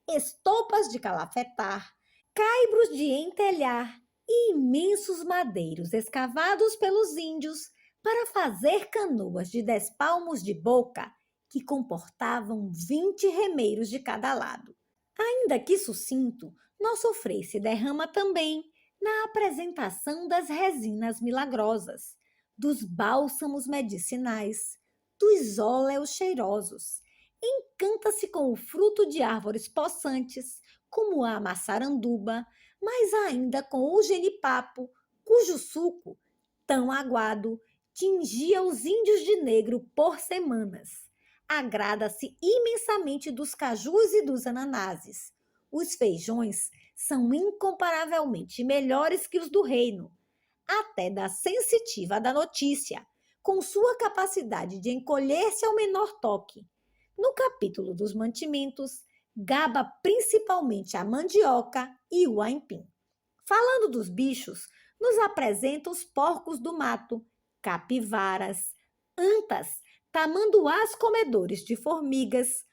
estopas de calafetar, caibros de entelhar e imensos madeiros escavados pelos índios para fazer canoas de 10 palmos de boca que comportavam 20 remeiros de cada lado. Ainda que sucinto, nosso Frei se derrama também na apresentação das resinas milagrosas, dos bálsamos medicinais, dos óleos cheirosos. Encanta-se com o fruto de árvores possantes, como a maçaranduba, mas ainda com o genipapo, cujo suco, tão aguado, tingia os índios de negro por semanas. Agrada-se imensamente dos cajus e dos ananases. Os feijões são incomparavelmente melhores que os do reino, até da sensitiva da notícia, com sua capacidade de encolher-se ao menor toque. No capítulo dos mantimentos, gaba principalmente a mandioca e o aipim. Falando dos bichos, nos apresenta os porcos do mato, capivaras, antas, tamanduás comedores de formigas,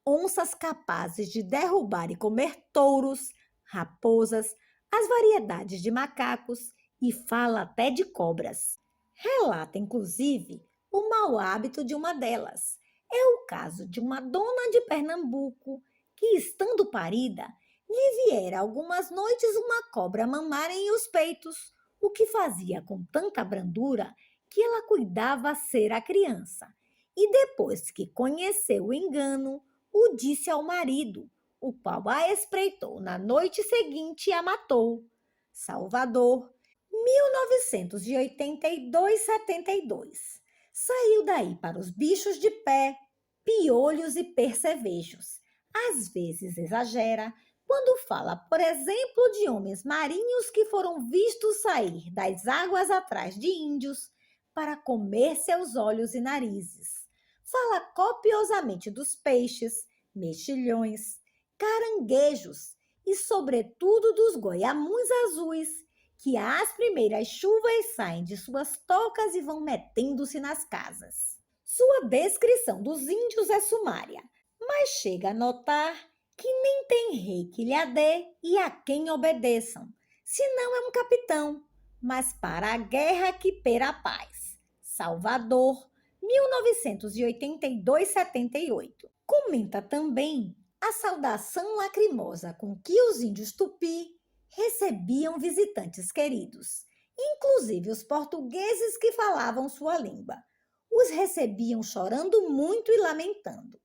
onças capazes de derrubar e comer touros, raposas, as variedades de macacos e fala até de cobras. Relata, inclusive, o mau hábito de uma delas. É o caso de uma dona de Pernambuco que, estando parida, lhe viera algumas noites uma cobra mamar em os peitos, o que fazia com tanta brandura que ela cuidava ser a criança. E depois que conheceu o engano, o disse ao marido, o qual a espreitou na noite seguinte e a matou. Salvador, 1982-72. Saiu daí para os bichos de pé, piolhos e percevejos. Às vezes exagera quando fala, por exemplo, de homens marinhos que foram vistos sair das águas atrás de índios para comer seus olhos e narizes. Fala copiosamente dos peixes, mexilhões, caranguejos e, sobretudo, dos goiamuns azuis, que às primeiras chuvas saem de suas tocas e vão metendo-se nas casas. Sua descrição dos índios é sumária, mas chega a notar que nem tem rei que lhe dê e a quem obedeçam, senão é um capitão, mas para a guerra que pera a paz. Salvador, 1982-78. Comenta também a saudação lacrimosa com que os índios tupi recebiam visitantes queridos, inclusive os portugueses que falavam sua língua. Os recebiam chorando muito e lamentando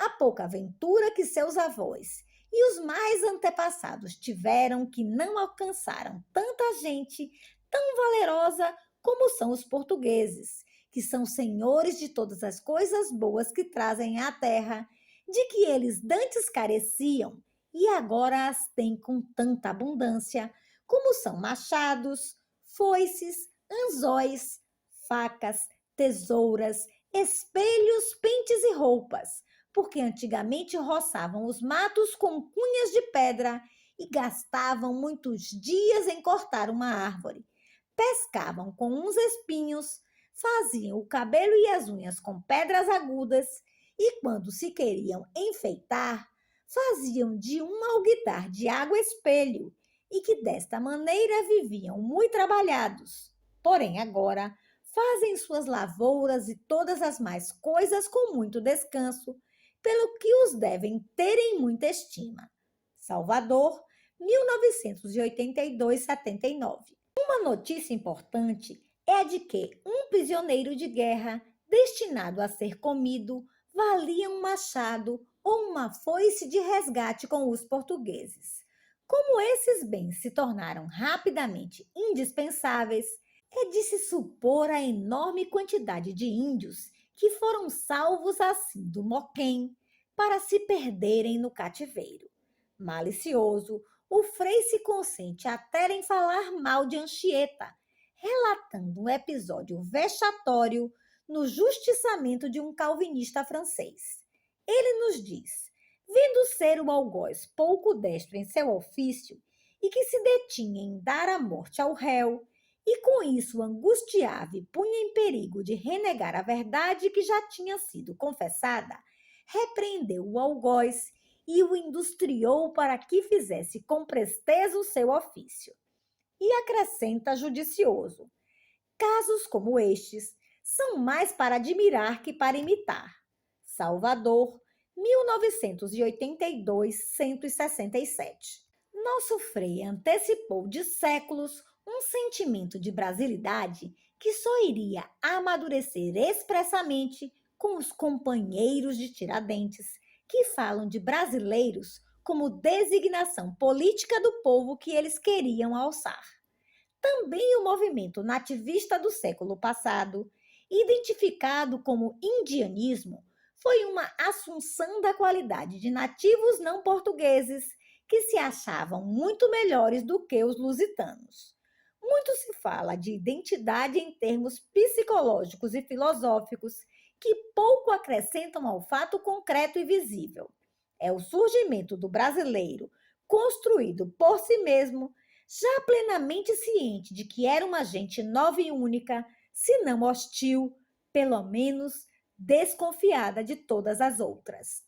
a pouca aventura que seus avós e os mais antepassados tiveram, que não alcançaram tanta gente tão valerosa como são os portugueses, que são senhores de todas as coisas boas que trazem à terra, de que eles dantes careciam e agora as têm com tanta abundância, como são machados, foices, anzóis, facas, tesouras, espelhos, pentes e roupas, porque antigamente roçavam os matos com cunhas de pedra e gastavam muitos dias em cortar uma árvore. Pescavam com uns espinhos, faziam o cabelo e as unhas com pedras agudas e, quando se queriam enfeitar, faziam de um alguidar de água espelho e que desta maneira viviam muito trabalhados. Porém agora fazem suas lavouras e todas as mais coisas com muito descanso, pelo que os devem ter em muita estima. Salvador, 1982-79. Uma notícia importante é a de que um prisioneiro de guerra destinado a ser comido valia um machado ou uma foice de resgate com os portugueses. Como esses bens se tornaram rapidamente indispensáveis, é de se supor a enorme quantidade de índios que foram salvos assim do moquém para se perderem no cativeiro. Malicioso, o Frei se consente até em falar mal de Anchieta, relatando um episódio vexatório no justiçamento de um calvinista francês. Ele nos diz: vendo ser o algoz pouco destro em seu ofício e que se detinha em dar a morte ao réu, e com isso angustiava e punha em perigo de renegar a verdade que já tinha sido confessada, repreendeu o algoz e o industriou para que fizesse com presteza o seu ofício. E acrescenta judicioso: casos como estes são mais para admirar que para imitar. Salvador, 1982, 167. Nosso Frei antecipou de séculos um sentimento de brasilidade que só iria amadurecer expressamente com os companheiros de Tiradentes, que falam de brasileiros como designação política do povo que eles queriam alçar. Também o movimento nativista do século passado, identificado como indianismo, foi uma assunção da qualidade de nativos não portugueses que se achavam muito melhores do que os lusitanos. Muito se fala de identidade em termos psicológicos e filosóficos que pouco acrescentam ao fato concreto e visível. É o surgimento do brasileiro construído por si mesmo, já plenamente ciente de que era uma gente nova e única, se não hostil, pelo menos desconfiada de todas as outras.